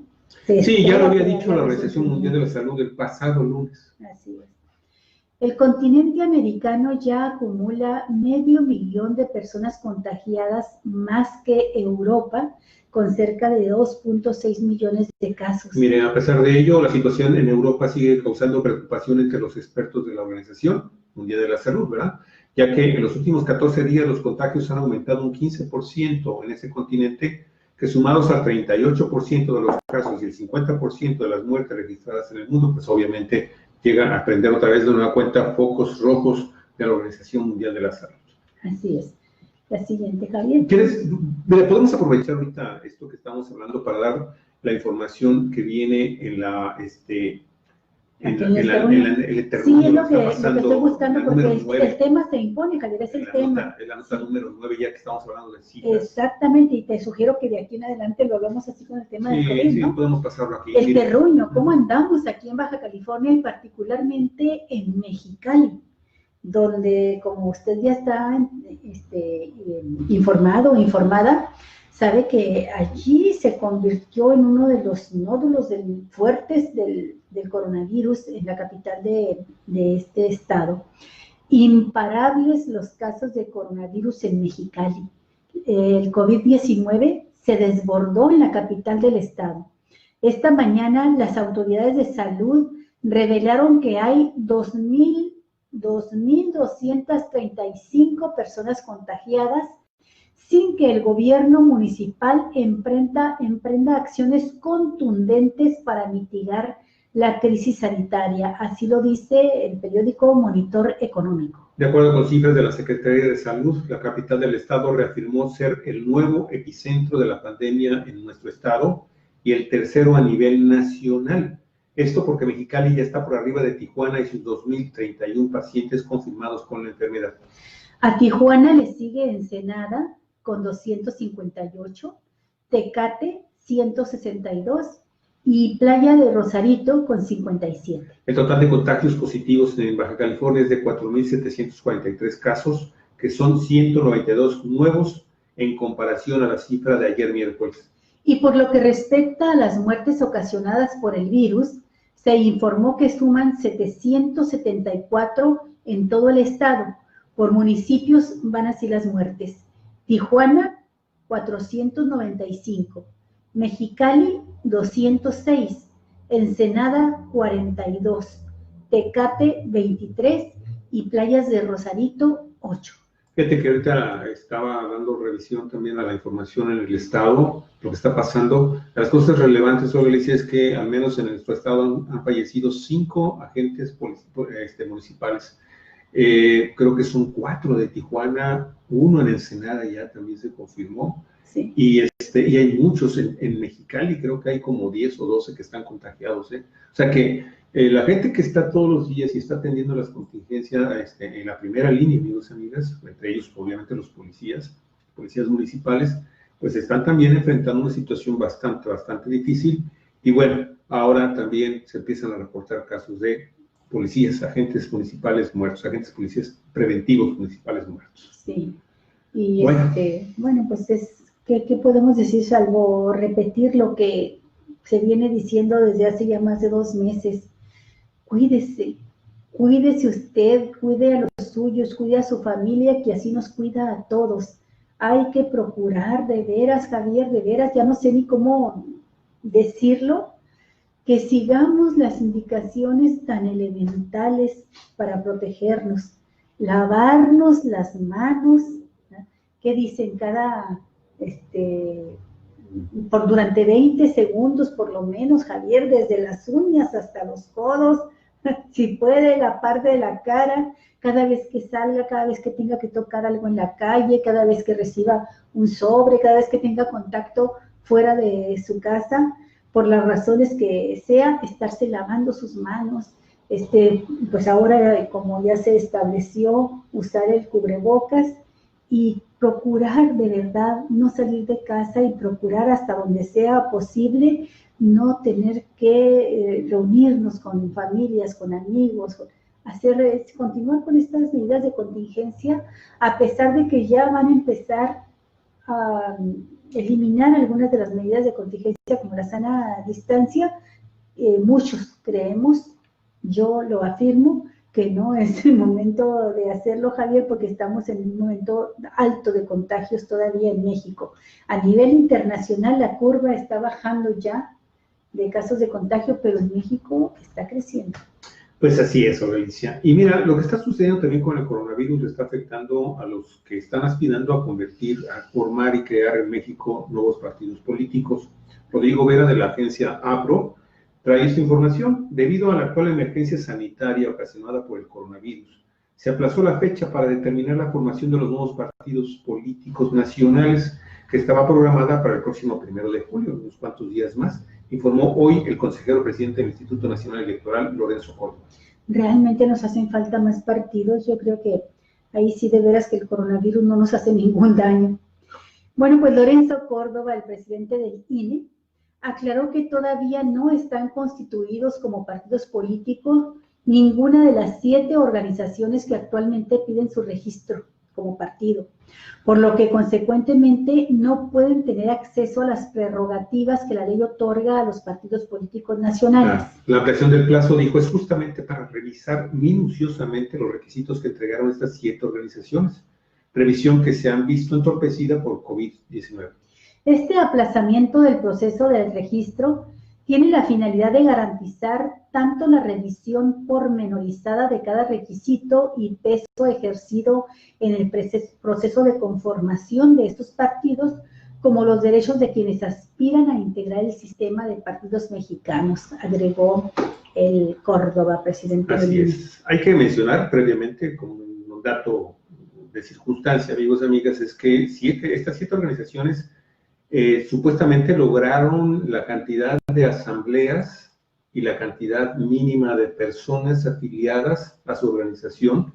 Sí, ya lo había dicho la Organización Mundial de la Salud el pasado lunes. Así es. El continente americano ya acumula 500,000 de personas contagiadas más que Europa, con cerca de 2.6 millones de casos. Mire, a pesar de ello, la situación en Europa sigue causando preocupación entre los expertos de la Organización Mundial de la Salud, ¿verdad? Ya que en los últimos 14 días los contagios han aumentado un 15% en ese continente, que sumados al 38% de los casos y el 50% de las muertes registradas en el mundo, pues obviamente llegan a prender otra vez de nueva cuenta focos rojos de la Organización Mundial de la Salud. Así es. La siguiente, Javier. ¿Podemos aprovechar ahorita esto que estamos hablando para dar la información que viene en en Aquí en el sí, terruño es lo está que pasando estoy buscando, el porque número 9, el tema se impone, Javier, es el tema. la nota número 9, ya que estamos hablando de cifras. Exactamente, y te sugiero que de aquí en adelante lo hagamos así con el tema del COVID, Sí, ¿no? podemos pasarlo aquí. El terruño, ¿cómo andamos aquí en Baja California y particularmente en Mexicali? Donde, como usted ya está informado o informada, sabe que allí se convirtió en uno de los nódulos fuertes del coronavirus en la capital de este estado. Imparables los casos de coronavirus en Mexicali. El COVID-19 se desbordó en la capital del estado. Esta mañana las autoridades de salud revelaron que hay 2.235 personas contagiadas sin que el gobierno municipal emprenda acciones contundentes para mitigar la crisis sanitaria. Así lo dice el periódico Monitor Económico. De acuerdo con cifras de la Secretaría de Salud, la capital del estado reafirmó ser el nuevo epicentro de la pandemia en nuestro estado y el tercero a nivel nacional. Esto porque Mexicali ya está por arriba de Tijuana y sus 2.031 pacientes confirmados con la enfermedad. A Tijuana le sigue Ensenada con 258, Tecate 162 y Playa de Rosarito con 57. El total de contagios positivos en Baja California es de 4.743 casos, que son 192 nuevos en comparación a la cifra de ayer miércoles. Y por lo que respecta a las muertes ocasionadas por el virus, se informó que suman 774 en todo el estado. Por municipios van así las muertes. Tijuana, 495. Mexicali, 206. Ensenada, 42. Tecate, 23. Y Playas de Rosarito, 8. Fíjate que ahorita estaba dando revisión también a la información en el estado, lo que está pasando. Las cosas relevantes, Alicia, es que al menos en nuestro estado han fallecido 5 agentes municipales. Creo que son 4 de Tijuana, 1 en Ensenada ya también se confirmó. Sí. Y hay muchos en Mexicali, creo que hay como 10 o 12 que están contagiados. O sea que la gente que está todos los días y está atendiendo las contingencias en la primera línea, amigos y amigas, entre ellos obviamente los policías municipales, pues están también enfrentando una situación bastante difícil. Y bueno, ahora también se empiezan a reportar casos de policías, agentes municipales muertos, agentes policías preventivos municipales muertos. Sí, y bueno, pues ¿qué podemos decir salvo repetir lo que se viene diciendo desde hace ya más de 2 meses? Cuídese usted, cuide a los suyos, cuide a su familia, que así nos cuida a todos. Hay que procurar, de veras, Javier, de veras, ya no sé ni cómo decirlo, que sigamos las indicaciones tan elementales para protegernos. Lavarnos las manos, ¿no? Que dicen durante 20 segundos por lo menos, Javier, desde las uñas hasta los codos, si puede, la parte de la cara, cada vez que salga, cada vez que tenga que tocar algo en la calle, cada vez que reciba un sobre, cada vez que tenga contacto fuera de su casa, por las razones que sea, estarse lavando sus manos. Pues ahora, como ya se estableció, usar el cubrebocas y procurar de verdad no salir de casa y procurar hasta donde sea posible no tener que reunirnos con familias, con amigos, continuar con estas medidas de contingencia, a pesar de que ya van a empezar a eliminar algunas de las medidas de contingencia como la sana distancia. Muchos creemos, yo lo afirmo, que no es el momento de hacerlo, Javier, porque estamos en un momento alto de contagios todavía en México. A nivel internacional la curva está bajando ya de casos de contagio, pero en México está creciendo. Pues así es, Alicia. Y mira, lo que está sucediendo también con el coronavirus está afectando a los que están aspirando a formar y crear en México nuevos partidos políticos. Rodrigo Vera, de la agencia APRO, trae esta información. Debido a la actual emergencia sanitaria ocasionada por el coronavirus, se aplazó la fecha para determinar la formación de los nuevos partidos políticos nacionales que estaba programada para el próximo 1 de julio, unos cuantos días más, informó hoy el consejero presidente del Instituto Nacional Electoral, Lorenzo Córdoba. Realmente nos hacen falta más partidos. Yo creo que ahí sí de veras que el coronavirus no nos hace ningún daño. Bueno, pues Lorenzo Córdoba, el presidente del INE, aclaró que todavía no están constituidos como partidos políticos ninguna de las 7 organizaciones que actualmente piden su registro como partido, por lo que consecuentemente no pueden tener acceso a las prerrogativas que la ley otorga a los partidos políticos nacionales. La ampliación del plazo, dijo, es justamente para revisar minuciosamente los requisitos que entregaron estas 7 organizaciones, revisión que se han visto entorpecida por COVID-19. Este aplazamiento del proceso del registro tiene la finalidad de garantizar tanto la revisión pormenorizada de cada requisito y peso ejercido en el proceso de conformación de estos partidos, como los derechos de quienes aspiran a integrar el sistema de partidos mexicanos, agregó el Córdoba, presidente del INE. Así es. Hay que mencionar previamente, como un dato de circunstancia, amigos y amigas, es que estas 7 organizaciones supuestamente lograron la cantidad de asambleas y la cantidad mínima de personas afiliadas a su organización,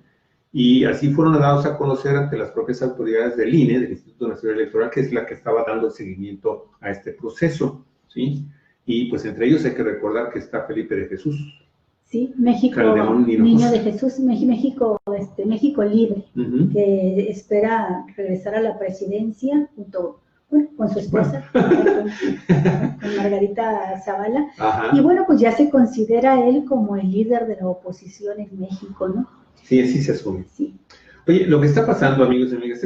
y así fueron dados a conocer ante las propias autoridades del INE, del Instituto Nacional Electoral, que es la que estaba dando el seguimiento a este proceso, ¿sí? Y pues entre ellos hay que recordar que está Felipe de Jesús. Sí, México, Calderón, Niño de Jesús, México Libre, Uh-huh. que espera regresar a la presidencia junto con su esposa, con Margarita Zavala. Ajá. Y bueno, pues ya se considera él como el líder de la oposición en México, ¿no? Sí, así se asume. Sí. Oye, lo que está pasando, amigos y amigas,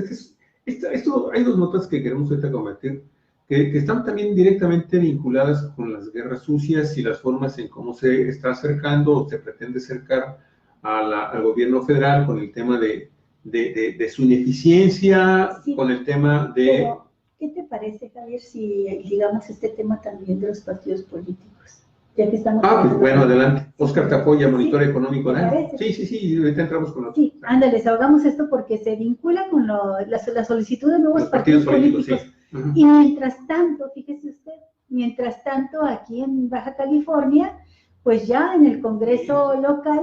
esto hay 2 notas que queremos ahorita compartir, que están también directamente vinculadas con las guerras sucias y las formas en cómo se está acercando o se pretende acercar al gobierno federal con el tema de su ineficiencia, Sí, con el tema de... Pero, ¿qué te parece, Javier, si digamos este tema también de los partidos políticos? Ya que estamos... pues bueno, adelante. Óscar te apoya, monitor económico. ¿Te parece? Sí, ahorita entramos con otro. Sí, ándale, desahogamos esto porque se vincula con la solicitud de nuevos Los partidos políticos. Sí. Uh-huh. Y mientras tanto, fíjese usted, aquí en Baja California, pues ya en el Congreso local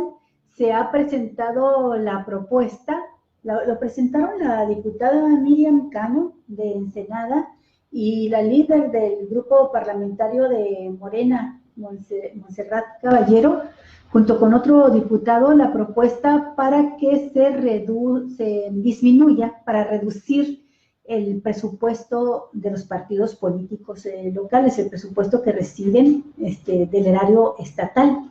se ha presentado la propuesta, lo presentaron la diputada Miriam Cano de Ensenada y la líder del grupo parlamentario de Morena, Montserrat Caballero, junto con otro diputado, la propuesta para que se disminuya, para reducir el presupuesto de los partidos políticos locales, el presupuesto que reciben del erario estatal.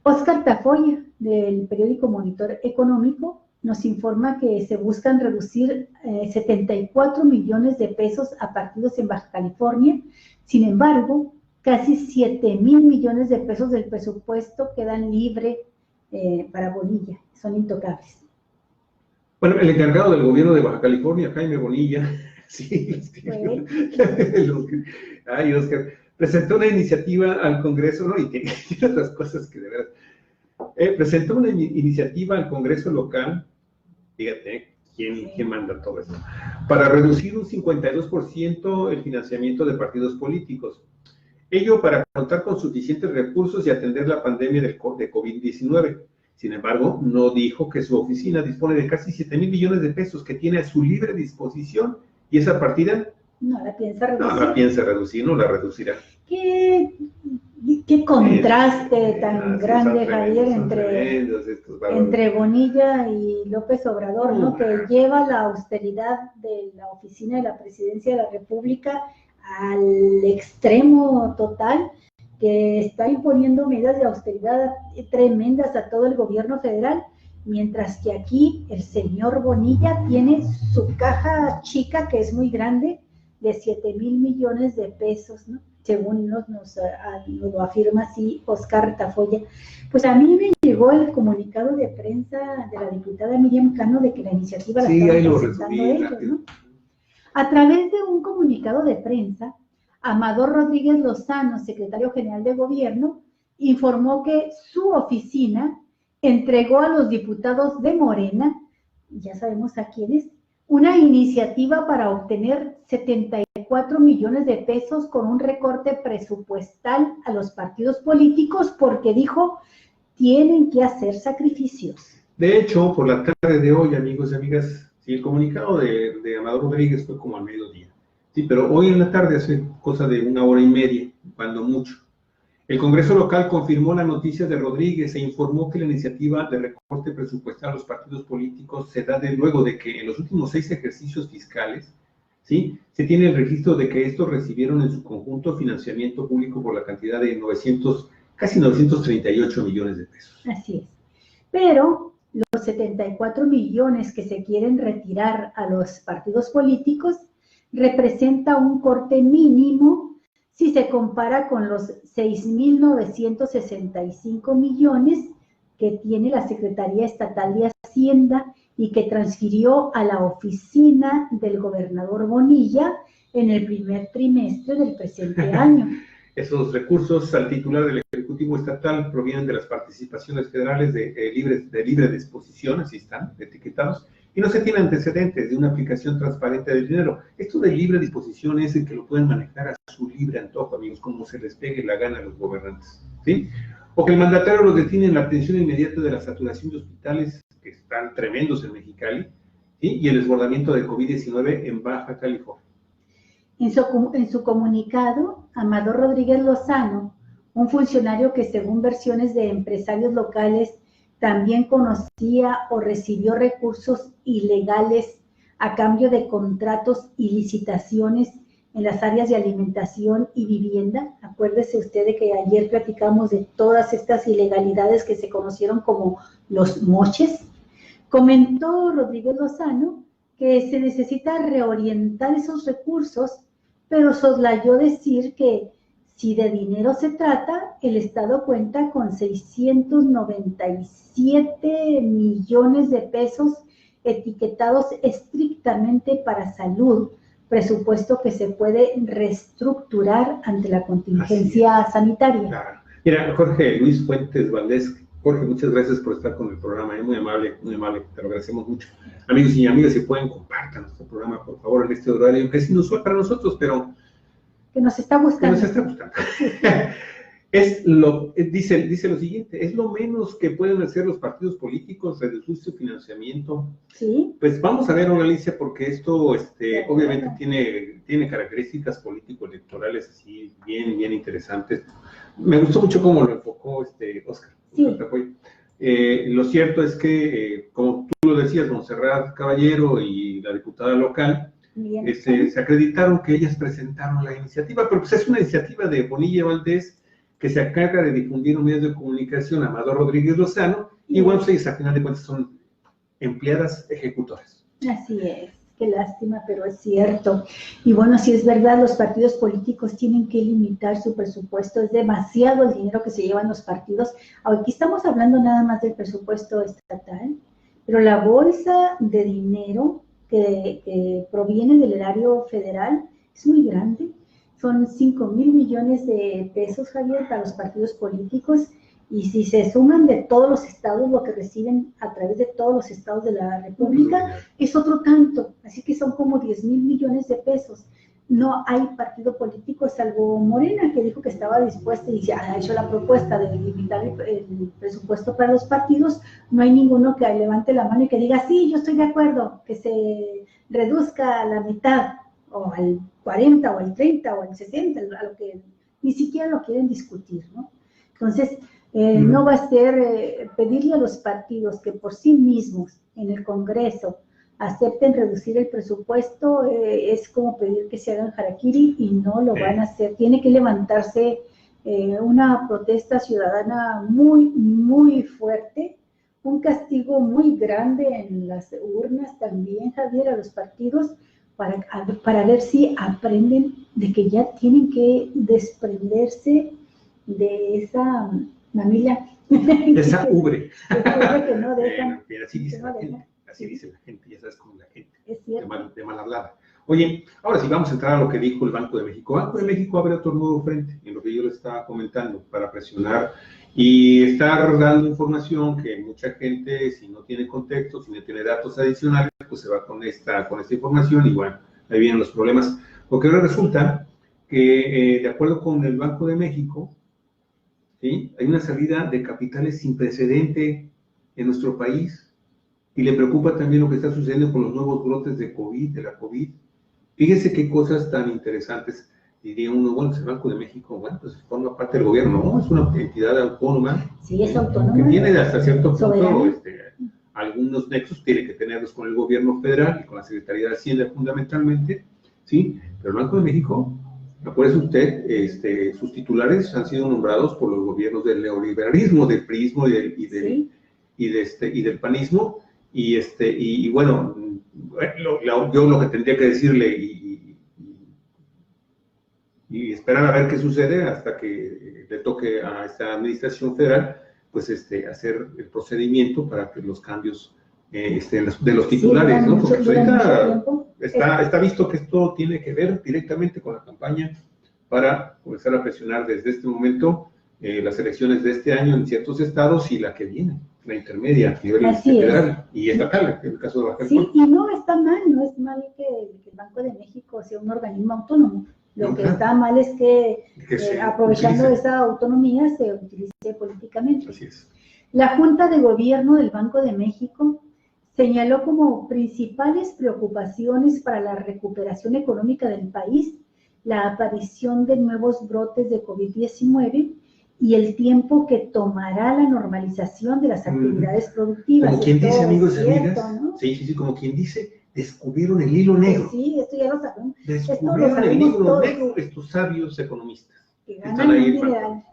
Óscar Tafoya, del periódico Monitor Económico, nos informa que se buscan reducir 74 millones de pesos a partidos en Baja California. Sin embargo, casi 7,000 millones de pesos del presupuesto quedan libres para Bonilla, son intocables. Bueno, el encargado del gobierno de Baja California, Jaime Bonilla, sí, ay, Óscar, presentó una iniciativa al Congreso, ¿no? Y tiene otras cosas que de verdad. Presentó una iniciativa al Congreso local, fíjate, ¿quién manda todo eso? Para reducir un 52% el financiamiento de partidos políticos. Ello para contar con suficientes recursos y atender la pandemia de COVID-19. Sin embargo, no dijo que su oficina dispone de casi 7,000 millones de pesos que tiene a su libre disposición, y esa partida no la piensa reducir. No la piensa reducir, no la reducirá. Qué contraste tan grande, Javier, entre Bonilla y López Obrador, ¿no? Que lleva la austeridad de la oficina de la Presidencia de la República al extremo total, que está imponiendo medidas de austeridad tremendas a todo el gobierno federal, mientras que aquí el señor Bonilla tiene su caja chica, que es muy grande, de 7,000 millones de pesos, ¿no? Según nos lo afirma así Óscar Tafoya. Pues a mí me llegó el comunicado de prensa de la diputada Miriam Cano de que la iniciativa la estaban presentando ellos, ¿no? A través de un comunicado de prensa, Amador Rodríguez Lozano, secretario general de Gobierno, informó que su oficina entregó a los diputados de Morena, ya sabemos a quiénes, una iniciativa para obtener 74 millones de pesos con un recorte presupuestal a los partidos políticos porque dijo, tienen que hacer sacrificios. De hecho, por la tarde de hoy, amigos y amigas, sí, el comunicado de Amador Rodríguez fue como al mediodía. Sí, pero hoy en la tarde, hace cosa de 1 hora y media, cuando mucho, el Congreso local confirmó la noticia de Rodríguez e informó que la iniciativa de recorte presupuestal a los partidos políticos se da luego de que en los últimos 6 ejercicios fiscales, ¿sí?, se tiene el registro de que estos recibieron en su conjunto financiamiento público por la cantidad de casi 938 millones de pesos. Así es. Pero los 74 millones que se quieren retirar a los partidos políticos representa un corte mínimo si se compara con los 6.965 millones que tiene la Secretaría Estatal de Hacienda y que transfirió a la oficina del gobernador Bonilla en el primer trimestre del presente año. Esos recursos al titular del Ejecutivo Estatal provienen de las participaciones federales de libre disposición, así están etiquetados, y no se tiene antecedentes de una aplicación transparente del dinero. Esto de libre disposición es el que lo pueden manejar a su libre antojo, amigos, como se les pegue la gana a los gobernantes, ¿sí? O que el mandatario los detiene en la atención inmediata de la saturación de hospitales que están tremendos en Mexicali, ¿sí?, y el desbordamiento de COVID-19 en Baja California. En su comunicado, Amador Rodríguez Lozano, un funcionario que según versiones de empresarios locales también conocía o recibió recursos ilegales a cambio de contratos y licitaciones en las áreas de alimentación y vivienda. Acuérdese usted de que ayer platicamos de todas estas ilegalidades que se conocieron como los moches. Comentó Rodríguez Lozano que se necesita reorientar esos recursos, pero soslayó decir que si de dinero se trata, el Estado cuenta con 697 millones de pesos etiquetados estrictamente para salud, presupuesto que se puede reestructurar ante la contingencia sanitaria. Claro. Mira, Jorge Luis Fuentes Valdés, Jorge, muchas gracias por estar con el programa, muy amable, te lo agradecemos mucho. Amigos y amigas, si pueden, compartan nuestro programa, por favor, en este horario, que es inusual para nosotros, pero que nos está gustando. Que nos está gustando. Dice lo siguiente, es lo menos que pueden hacer los partidos políticos, reducir su financiamiento. Sí. Pues vamos a ver, Alicia, porque esto obviamente tiene características político-electorales así bien interesantes. Me gustó mucho cómo lo enfocó Oscar. Sí. Lo cierto es que, como tú lo decías, Montserrat Caballero y la diputada local, se acreditaron que ellas presentaron la iniciativa, pero pues es una iniciativa de Bonilla Valdés que se encarga de difundir en medios de comunicación a Amador Rodríguez Lozano, y bueno, pues ellas al final de cuentas son empleadas ejecutoras. Así es, qué lástima, pero es cierto. Y bueno, si es verdad, los partidos políticos tienen que limitar su presupuesto, es demasiado el dinero que se llevan los partidos. Aquí estamos hablando nada más del presupuesto estatal, pero la bolsa de dinero que proviene del erario federal es muy grande. Son 5,000 millones de pesos, Javier, para los partidos políticos, y si se suman de todos los estados, lo que reciben a través de todos los estados de la República, es otro tanto, así que son como 10,000 millones de pesos. No hay partido político, salvo Morena, que dijo que estaba dispuesta y ha hecho la propuesta de limitar el presupuesto para los partidos. No hay ninguno que levante la mano y que diga, sí, yo estoy de acuerdo, que se reduzca a la mitad, o al 40, o al 30, o al 60, a lo que ni siquiera lo quieren discutir, ¿no? Entonces, no va a ser pedirle a los partidos que por sí mismos en el Congreso acepten reducir el presupuesto, es como pedir que se hagan harakiri, y no lo van a hacer. Tiene que levantarse una protesta ciudadana muy fuerte, un castigo muy grande en las urnas también, Javier, a los partidos, para ver si aprenden de que ya tienen que desprenderse de esa mamila. De esa ubre. Que no dejan. Así dice la gente, ya sabes cómo es la gente, Es cierto. de mal hablada. Oye, ahora sí vamos a entrar a lo que dijo el Banco de México. El Banco de México abre otro nuevo frente, en lo que yo les estaba comentando, para presionar y estar dando información que mucha gente, si no tiene contexto, si no tiene datos adicionales, pues se va con esta información y bueno, ahí vienen los problemas. Porque ahora resulta que, de acuerdo con el Banco de México, ¿sí?, hay una salida de capitales sin precedente en nuestro país y le preocupa también lo que está sucediendo con los nuevos brotes de COVID, de la COVID. Fíjese qué cosas tan interesantes. Diría uno, bueno, el Banco de México, bueno, pues forma parte del gobierno, ¿no? Es una entidad autónoma. Sí, es autónoma. Que tiene hasta cierto punto soberana. algunos nexos, tiene que tenerlos con el gobierno federal y con la Secretaría de Hacienda fundamentalmente, ¿sí? Pero el Banco de México, acuérdese usted, sus titulares han sido nombrados por los gobiernos del neoliberalismo, del priismo y del panismo, y bueno, yo lo que tendría que decirle y esperar a ver qué sucede hasta que le toque a esta administración federal, pues hacer el procedimiento para que los cambios de los titulares, ¿no? Porque ahorita está visto que esto tiene que ver directamente con la campaña para comenzar a presionar desde este momento las elecciones de este año en ciertos estados y la que viene, la intermedia a nivel federal y estatal, en el caso de Baja California. Sí, y no está mal, no es mal que el Banco de México sea un organismo autónomo. Lo que está mal es que aprovechando esa autonomía se utilice políticamente. Así es. La Junta de Gobierno del Banco de México señaló como principales preocupaciones para la recuperación económica del país la aparición de nuevos brotes de COVID-19 y el tiempo que tomará la normalización de las actividades productivas. Como quien dice, amigos y amigas, ¿no? Sí, como quien dice, descubrieron el hilo negro. Sí, esto ya lo sabemos. Descubrieron el hilo negro estos sabios economistas. Que ganan un dineral.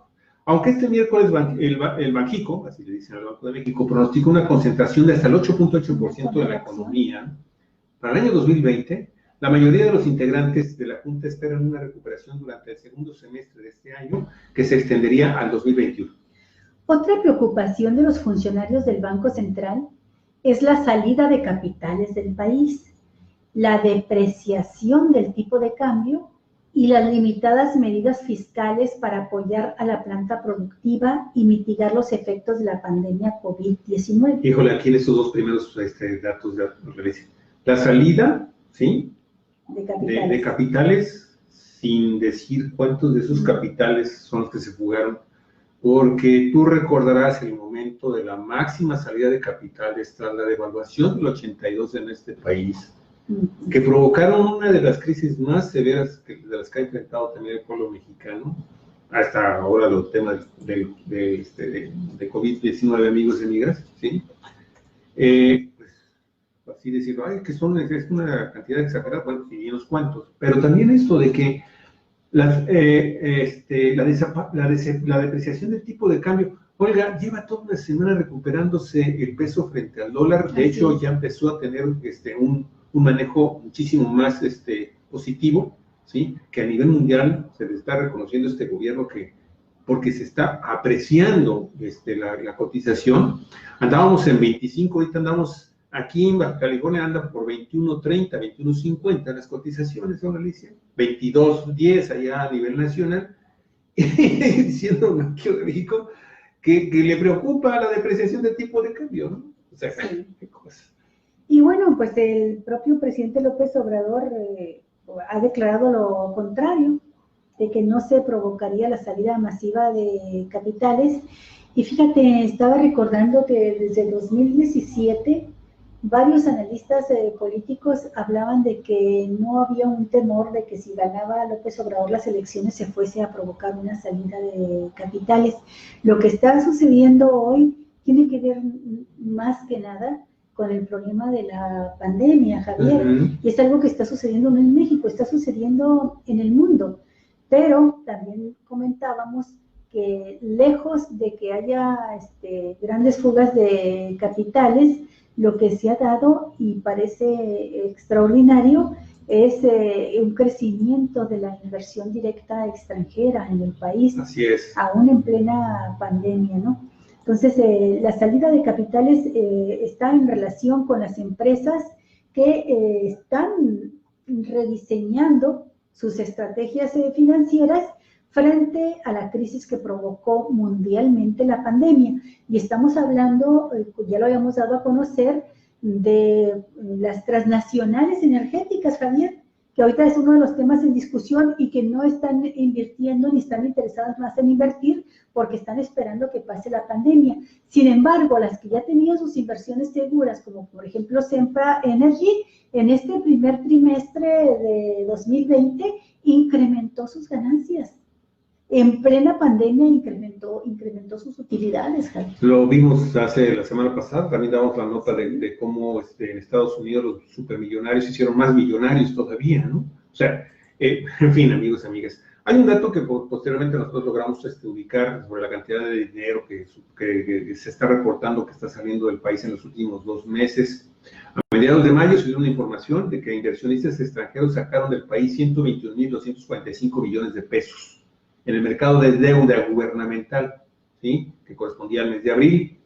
Aunque este miércoles el Banxico, así le dicen al Banco de México, pronostica una concentración de hasta el 8.8% de la economía para el año 2020, la mayoría de los integrantes de la Junta esperan una recuperación durante el segundo semestre de este año, que se extendería al 2021. Otra preocupación de los funcionarios del Banco Central es la salida de capitales del país, la depreciación del tipo de cambio y las limitadas medidas fiscales para apoyar a la planta productiva y mitigar los efectos de la pandemia COVID-19. Híjole, aquí en estos dos primeros datos de la salida, ¿sí?, de capitales, sin decir cuántos de esos capitales son los que se fugaron, porque tú recordarás el momento de la máxima salida de capitales tras la devaluación del 82 en este país, que provocaron una de las crisis más severas de las que ha enfrentado también el pueblo mexicano, hasta ahora los temas de COVID-19, amigos y amigas, ¿sí? Así decirlo, ay, que es una cantidad exagerada, bueno, sí, unos cuantos, pero también esto de que la depreciación del tipo de cambio, Olga, lleva toda una semana recuperándose el peso frente al dólar, de hecho ya empezó a tener un manejo muchísimo más positivo, ¿sí?, que a nivel mundial se le está reconociendo a este gobierno porque se está apreciando la cotización. Andábamos en 25, ahorita andamos. Aquí en Baja California anda por 21.30, 21.50 las cotizaciones, ¿no, Alicia? 22.10 allá a nivel nacional, diciendo al Banco de México que le preocupa la depreciación del tipo de cambio, ¿no? O sea, sí. Qué cosa. Y bueno, pues el propio presidente López Obrador ha declarado lo contrario, de que no se provocaría la salida masiva de capitales. Y fíjate, estaba recordando que desde 2017 varios analistas políticos hablaban de que no había un temor de que si ganaba López Obrador las elecciones se fuese a provocar una salida de capitales. Lo que está sucediendo hoy tiene que ver más que nada con el problema de la pandemia, Javier, y es algo que está sucediendo no en México, está sucediendo en el mundo. Pero también comentábamos que lejos de que haya grandes fugas de capitales, lo que se ha dado y parece extraordinario es un crecimiento de la inversión directa extranjera en el país. Así es. Aún en plena pandemia, ¿no? Entonces, la salida de capitales está en relación con las empresas que están rediseñando sus estrategias financieras frente a la crisis que provocó mundialmente la pandemia. Y estamos hablando, ya lo habíamos dado a conocer, de las transnacionales energéticas, Javier, que ahorita es uno de los temas en discusión y que no están invirtiendo ni están interesadas más en invertir porque están esperando que pase la pandemia. Sin embargo, las que ya tenían sus inversiones seguras, como por ejemplo Sempra Energy, en este primer trimestre de 2020 incrementó sus ganancias. En plena pandemia incrementó sus utilidades, Javier. Lo vimos la semana pasada, también damos la nota de cómo en Estados Unidos los supermillonarios se hicieron más millonarios todavía, ¿no? O sea, en fin, amigos y amigas. Hay un dato que posteriormente nosotros logramos ubicar sobre la cantidad de dinero que se está reportando que está saliendo del país en los últimos 2 meses. A mediados de mayo se dio una información de que inversionistas extranjeros sacaron del país 121.245 millones de pesos en el mercado de deuda gubernamental, ¿sí? Que correspondía al mes de abril,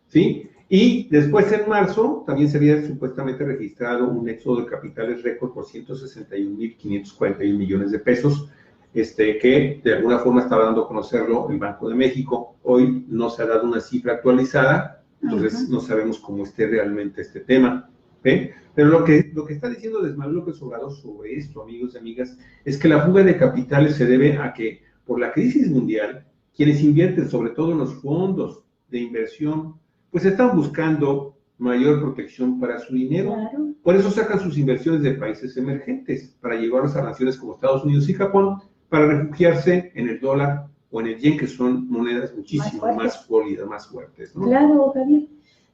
¿sí? Y después en marzo también se había supuestamente registrado un éxodo de capitales récord por 161.541 millones de pesos, que de alguna forma estaba dando a conocerlo el Banco de México. Hoy no se ha dado una cifra actualizada, entonces no sabemos cómo esté realmente este tema, ¿eh? Pero lo que está diciendo Andrés Manuel López Obrador sobre esto, amigos y amigas, es que la fuga de capitales se debe a que por la crisis mundial, quienes invierten, sobre todo en los fondos de inversión, pues están buscando mayor protección para su dinero. Claro. Por eso sacan sus inversiones de países emergentes, para llevarlos a naciones como Estados Unidos y Japón, para refugiarse en el dólar o en el yen, que son monedas muchísimo más sólidas, más fuertes, ¿no? Claro, Javier.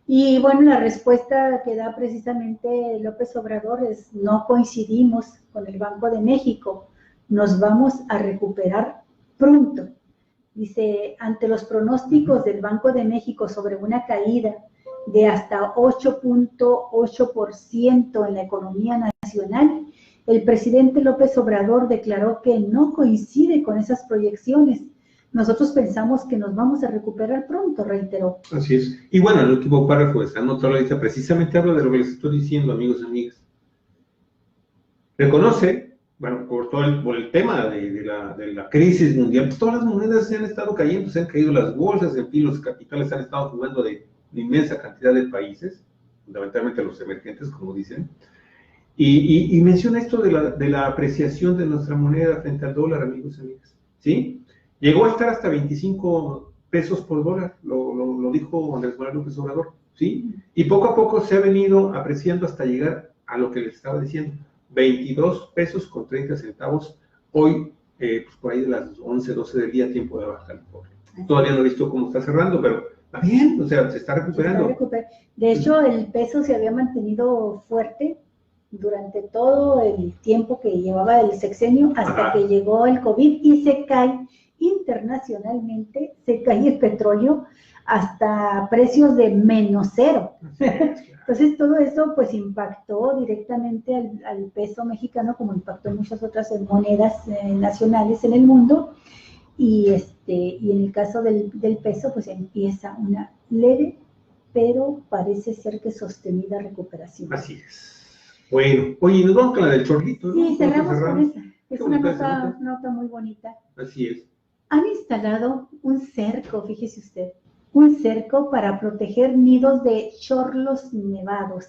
Y bueno, la respuesta que da precisamente López Obrador es: no coincidimos con el Banco de México, nos vamos a recuperar pronto. Dice, ante los pronósticos del Banco de México sobre una caída de hasta 8.8% en la economía nacional, el presidente López Obrador declaró que no coincide con esas proyecciones. Nosotros pensamos que nos vamos a recuperar pronto, reiteró. Así es. Y bueno, el último párrafo de esta nota lo dice, precisamente habla de lo que les estoy diciendo, amigos y amigas. Reconoce, bueno, por el tema de la crisis mundial, pues todas las monedas se han estado cayendo, se han caído las bolsas, en fin, los capitales han estado jugando de inmensa cantidad de países, fundamentalmente los emergentes, como dicen, y menciona esto de la apreciación de nuestra moneda frente al dólar, amigos y amigas, ¿sí? Llegó a estar hasta 25 pesos por dólar, lo dijo Andrés Manuel López Obrador, ¿sí? Y poco a poco se ha venido apreciando hasta llegar a lo que les estaba diciendo, 22 pesos con 30 centavos, hoy, pues por ahí de las 11, 12 del día, tiempo de Baja California. Todavía no he visto cómo está cerrando, pero está bien, o sea, se está recuperando. De hecho, el peso se había mantenido fuerte durante todo el tiempo que llevaba el sexenio, hasta que llegó el COVID y se cae internacionalmente, se cae el petróleo hasta precios de -0. Entonces todo eso pues impactó directamente al peso mexicano, como impactó en muchas otras monedas nacionales en el mundo, y en el caso del peso pues empieza una leve, pero parece ser que sostenida recuperación. Así es. Bueno, oye, nos vamos con la del chorlito, ¿no? Sí, cerramos con esa. Es una nota muy bonita. Así es. Han instalado un cerco, fíjese usted, un cerco para proteger nidos de chorlos nevados.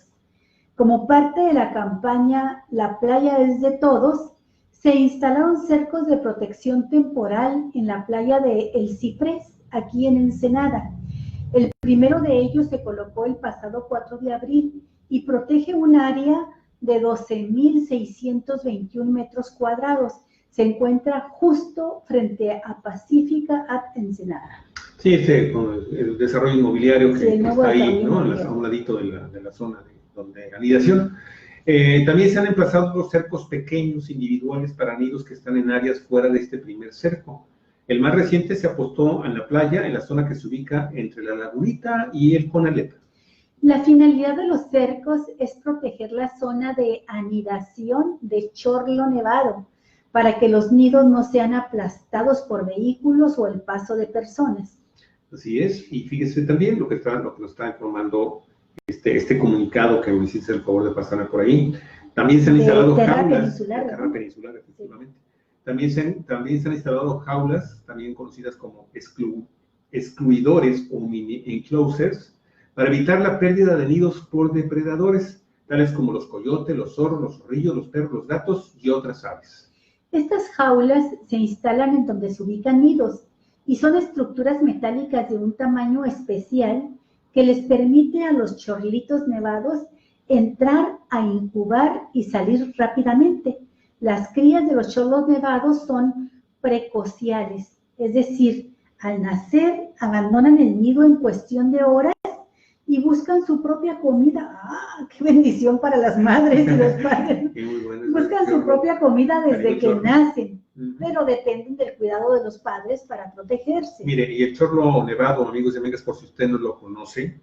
Como parte de la campaña La playa es de todos, se instalaron cercos de protección temporal en la playa de El Ciprés, aquí en Ensenada. El primero de ellos se colocó el pasado 4 de abril y protege un área de 12.621 metros cuadrados. Se encuentra justo frente a Pacífica at Ensenada. Sí, con el desarrollo inmobiliario que está ahí, ¿no? A un ladito de la zona de anidación. También se han emplazado otros cercos pequeños, individuales, para nidos que están en áreas fuera de este primer cerco. El más reciente se apostó en la playa, en la zona que se ubica entre la Lagunita y el Conalep. La finalidad de los cercos es proteger la zona de anidación de chorlo nevado, para que los nidos no sean aplastados por vehículos o el paso de personas. Así es, y fíjese también lo que nos está informando este comunicado que me hiciste el favor de pasarme por ahí. También se han instalado jaulas, de Terra Peninsular, efectivamente. También se han instalado jaulas, también conocidas como excluidores o mini enclosures, para evitar la pérdida de nidos por depredadores, tales como los coyotes, los zorros, los zorrillos, los perros, los gatos y otras aves. Estas jaulas se instalan en donde se ubican nidos y son estructuras metálicas de un tamaño especial que les permite a los chorlitos nevados entrar a incubar y salir rápidamente. Las crías de los chorlos nevados son precociales, es decir, al nacer abandonan el nido en cuestión de horas y buscan su propia comida. ¡Ah, qué bendición para las madres y los padres! Buscan su propia comida desde que nacen, pero dependen del cuidado de los padres para protegerse. Mire, y el chorlo nevado, amigos y amigas, por si usted no lo conoce,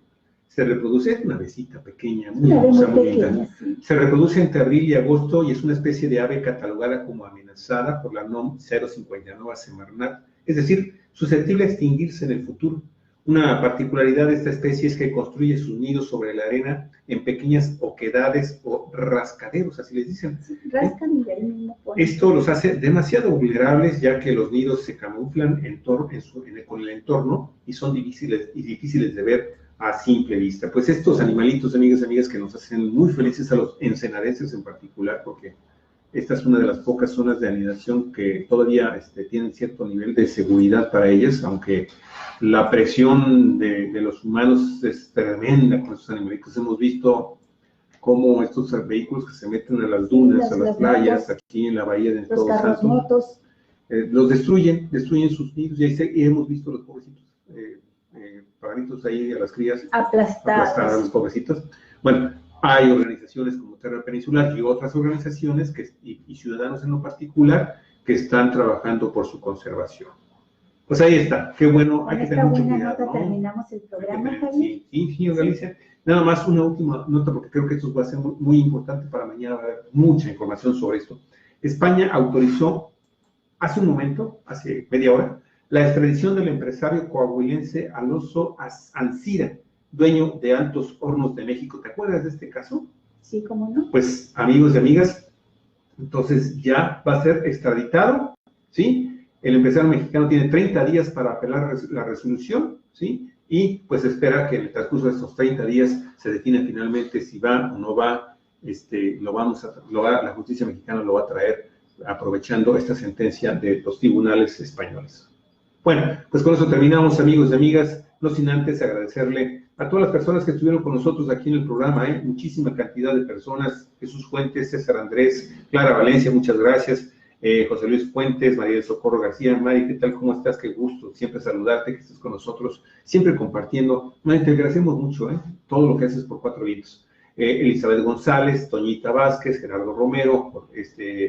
se reproduce, es una avecita pequeña, muy hermosa, muy linda. Sí. Se reproduce entre abril y agosto y es una especie de ave catalogada como amenazada por la NOM 059 Semarnat, es decir, susceptible a extinguirse en el futuro. Una particularidad de esta especie es que construye sus nidos sobre la arena en pequeñas oquedades o rascaderos, así les dicen. Sí, rascan y ahí mismo ponen. Esto los hace demasiado vulnerables, ya que los nidos se camuflan con el entorno y son difíciles de ver a simple vista. Pues estos animalitos, amigas y amigas, que nos hacen muy felices a los ensenadenses en particular, porque esta es una de las pocas zonas de anidación que todavía tienen cierto nivel de seguridad para ellas, aunque la presión de los humanos es tremenda con estos animalitos. Hemos visto cómo estos vehículos que se meten a las dunas, a las playas, aquí en la bahía de Todos Santos, los destruyen sus nidos, y hemos visto los pobrecitos pajaritos ahí a las crías aplastadas a los pobrecitos. Bueno, hay organizaciones como Terra Peninsular y otras organizaciones y ciudadanos en lo particular que están trabajando por su conservación. Pues ahí está, qué bueno, hay que tener mucho cuidado, ¿no? Terminamos el programa, Javier. Sí, Galicia. Nada más una última nota, porque creo que esto va a ser muy, muy importante para mañana, va a haber mucha información sobre esto. España autorizó hace un momento, hace media hora, la extradición del empresario coahuilense Alonso Ancira, dueño de Altos Hornos de México. ¿Te acuerdas de este caso? Sí, ¿cómo no? Pues, amigos y amigas, entonces ya va a ser extraditado, ¿sí? El empresario mexicano tiene 30 días para apelar la resolución, ¿sí? Y pues espera que en el transcurso de estos 30 días se defina finalmente si va o no va, la justicia mexicana lo va a traer aprovechando esta sentencia de los tribunales españoles. Bueno, pues con eso terminamos, amigos y amigas, no sin antes agradecerle a todas las personas que estuvieron con nosotros aquí en el programa, muchísima cantidad de personas, Jesús Fuentes, César Andrés, Clara Valencia, muchas gracias, José Luis Fuentes, María del Socorro García. Mari, ¿qué tal? ¿Cómo estás? Qué gusto siempre saludarte, que estés con nosotros, siempre compartiendo. Mari, te agradecemos mucho, todo lo que haces por Cuatro Vientos. Elizabeth González, Toñita Vázquez, Gerardo Romero,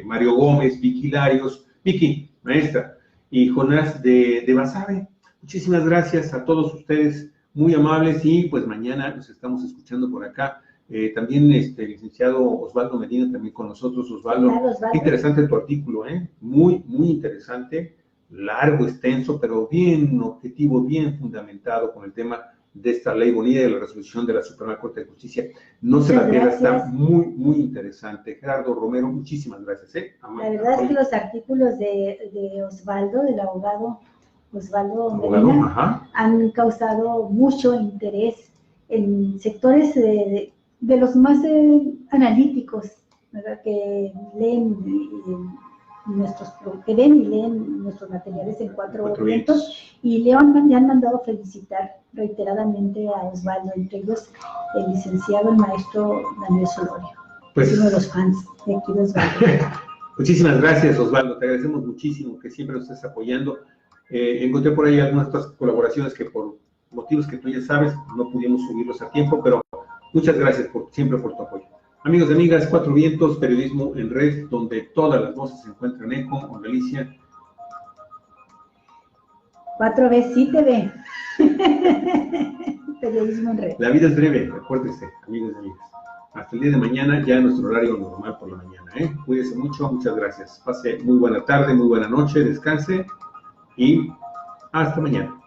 Mario Gómez, Vicky Larios, Vicky, maestra, y Jonás de Basabe. Muchísimas gracias a todos ustedes, muy amables, y pues mañana nos estamos escuchando por acá. También el licenciado Osvaldo Medina también con nosotros. Osvaldo, qué interesante tu artículo, muy, muy interesante, largo, extenso, pero bien objetivo, bien fundamentado con el tema de esta ley bonita y de la resolución de la Suprema Corte de Justicia. No se la pierda, está muy, muy interesante. Gerardo Romero, muchísimas gracias. La verdad es que los artículos de Osvaldo, del abogado Osvaldo Medina, han causado mucho interés en sectores de los más analíticos, ¿verdad? Que leen nuestros materiales en Cuatro Vientos, y le han mandado felicitar reiteradamente a Osvaldo, entre ellos el licenciado, el maestro Daniel Solorio, pues, uno de los fans de aquí de Osvaldo. Muchísimas gracias, Osvaldo, te agradecemos muchísimo que siempre nos estés apoyando. Encontré por ahí algunas otras colaboraciones que por motivos que tú ya sabes no pudimos subirlos a tiempo, pero muchas gracias siempre por tu apoyo. Amigos y amigas, Cuatro Vientos, periodismo en red, donde todas las voces se encuentran eco, en Galicia. 4B sí TV. Periodismo en red. La vida es breve, acuérdense, amigos y amigas. Hasta el día de mañana, ya nuestro horario normal por la mañana. Cuídense mucho, muchas gracias. Pase muy buena tarde, muy buena noche, descanse y hasta mañana.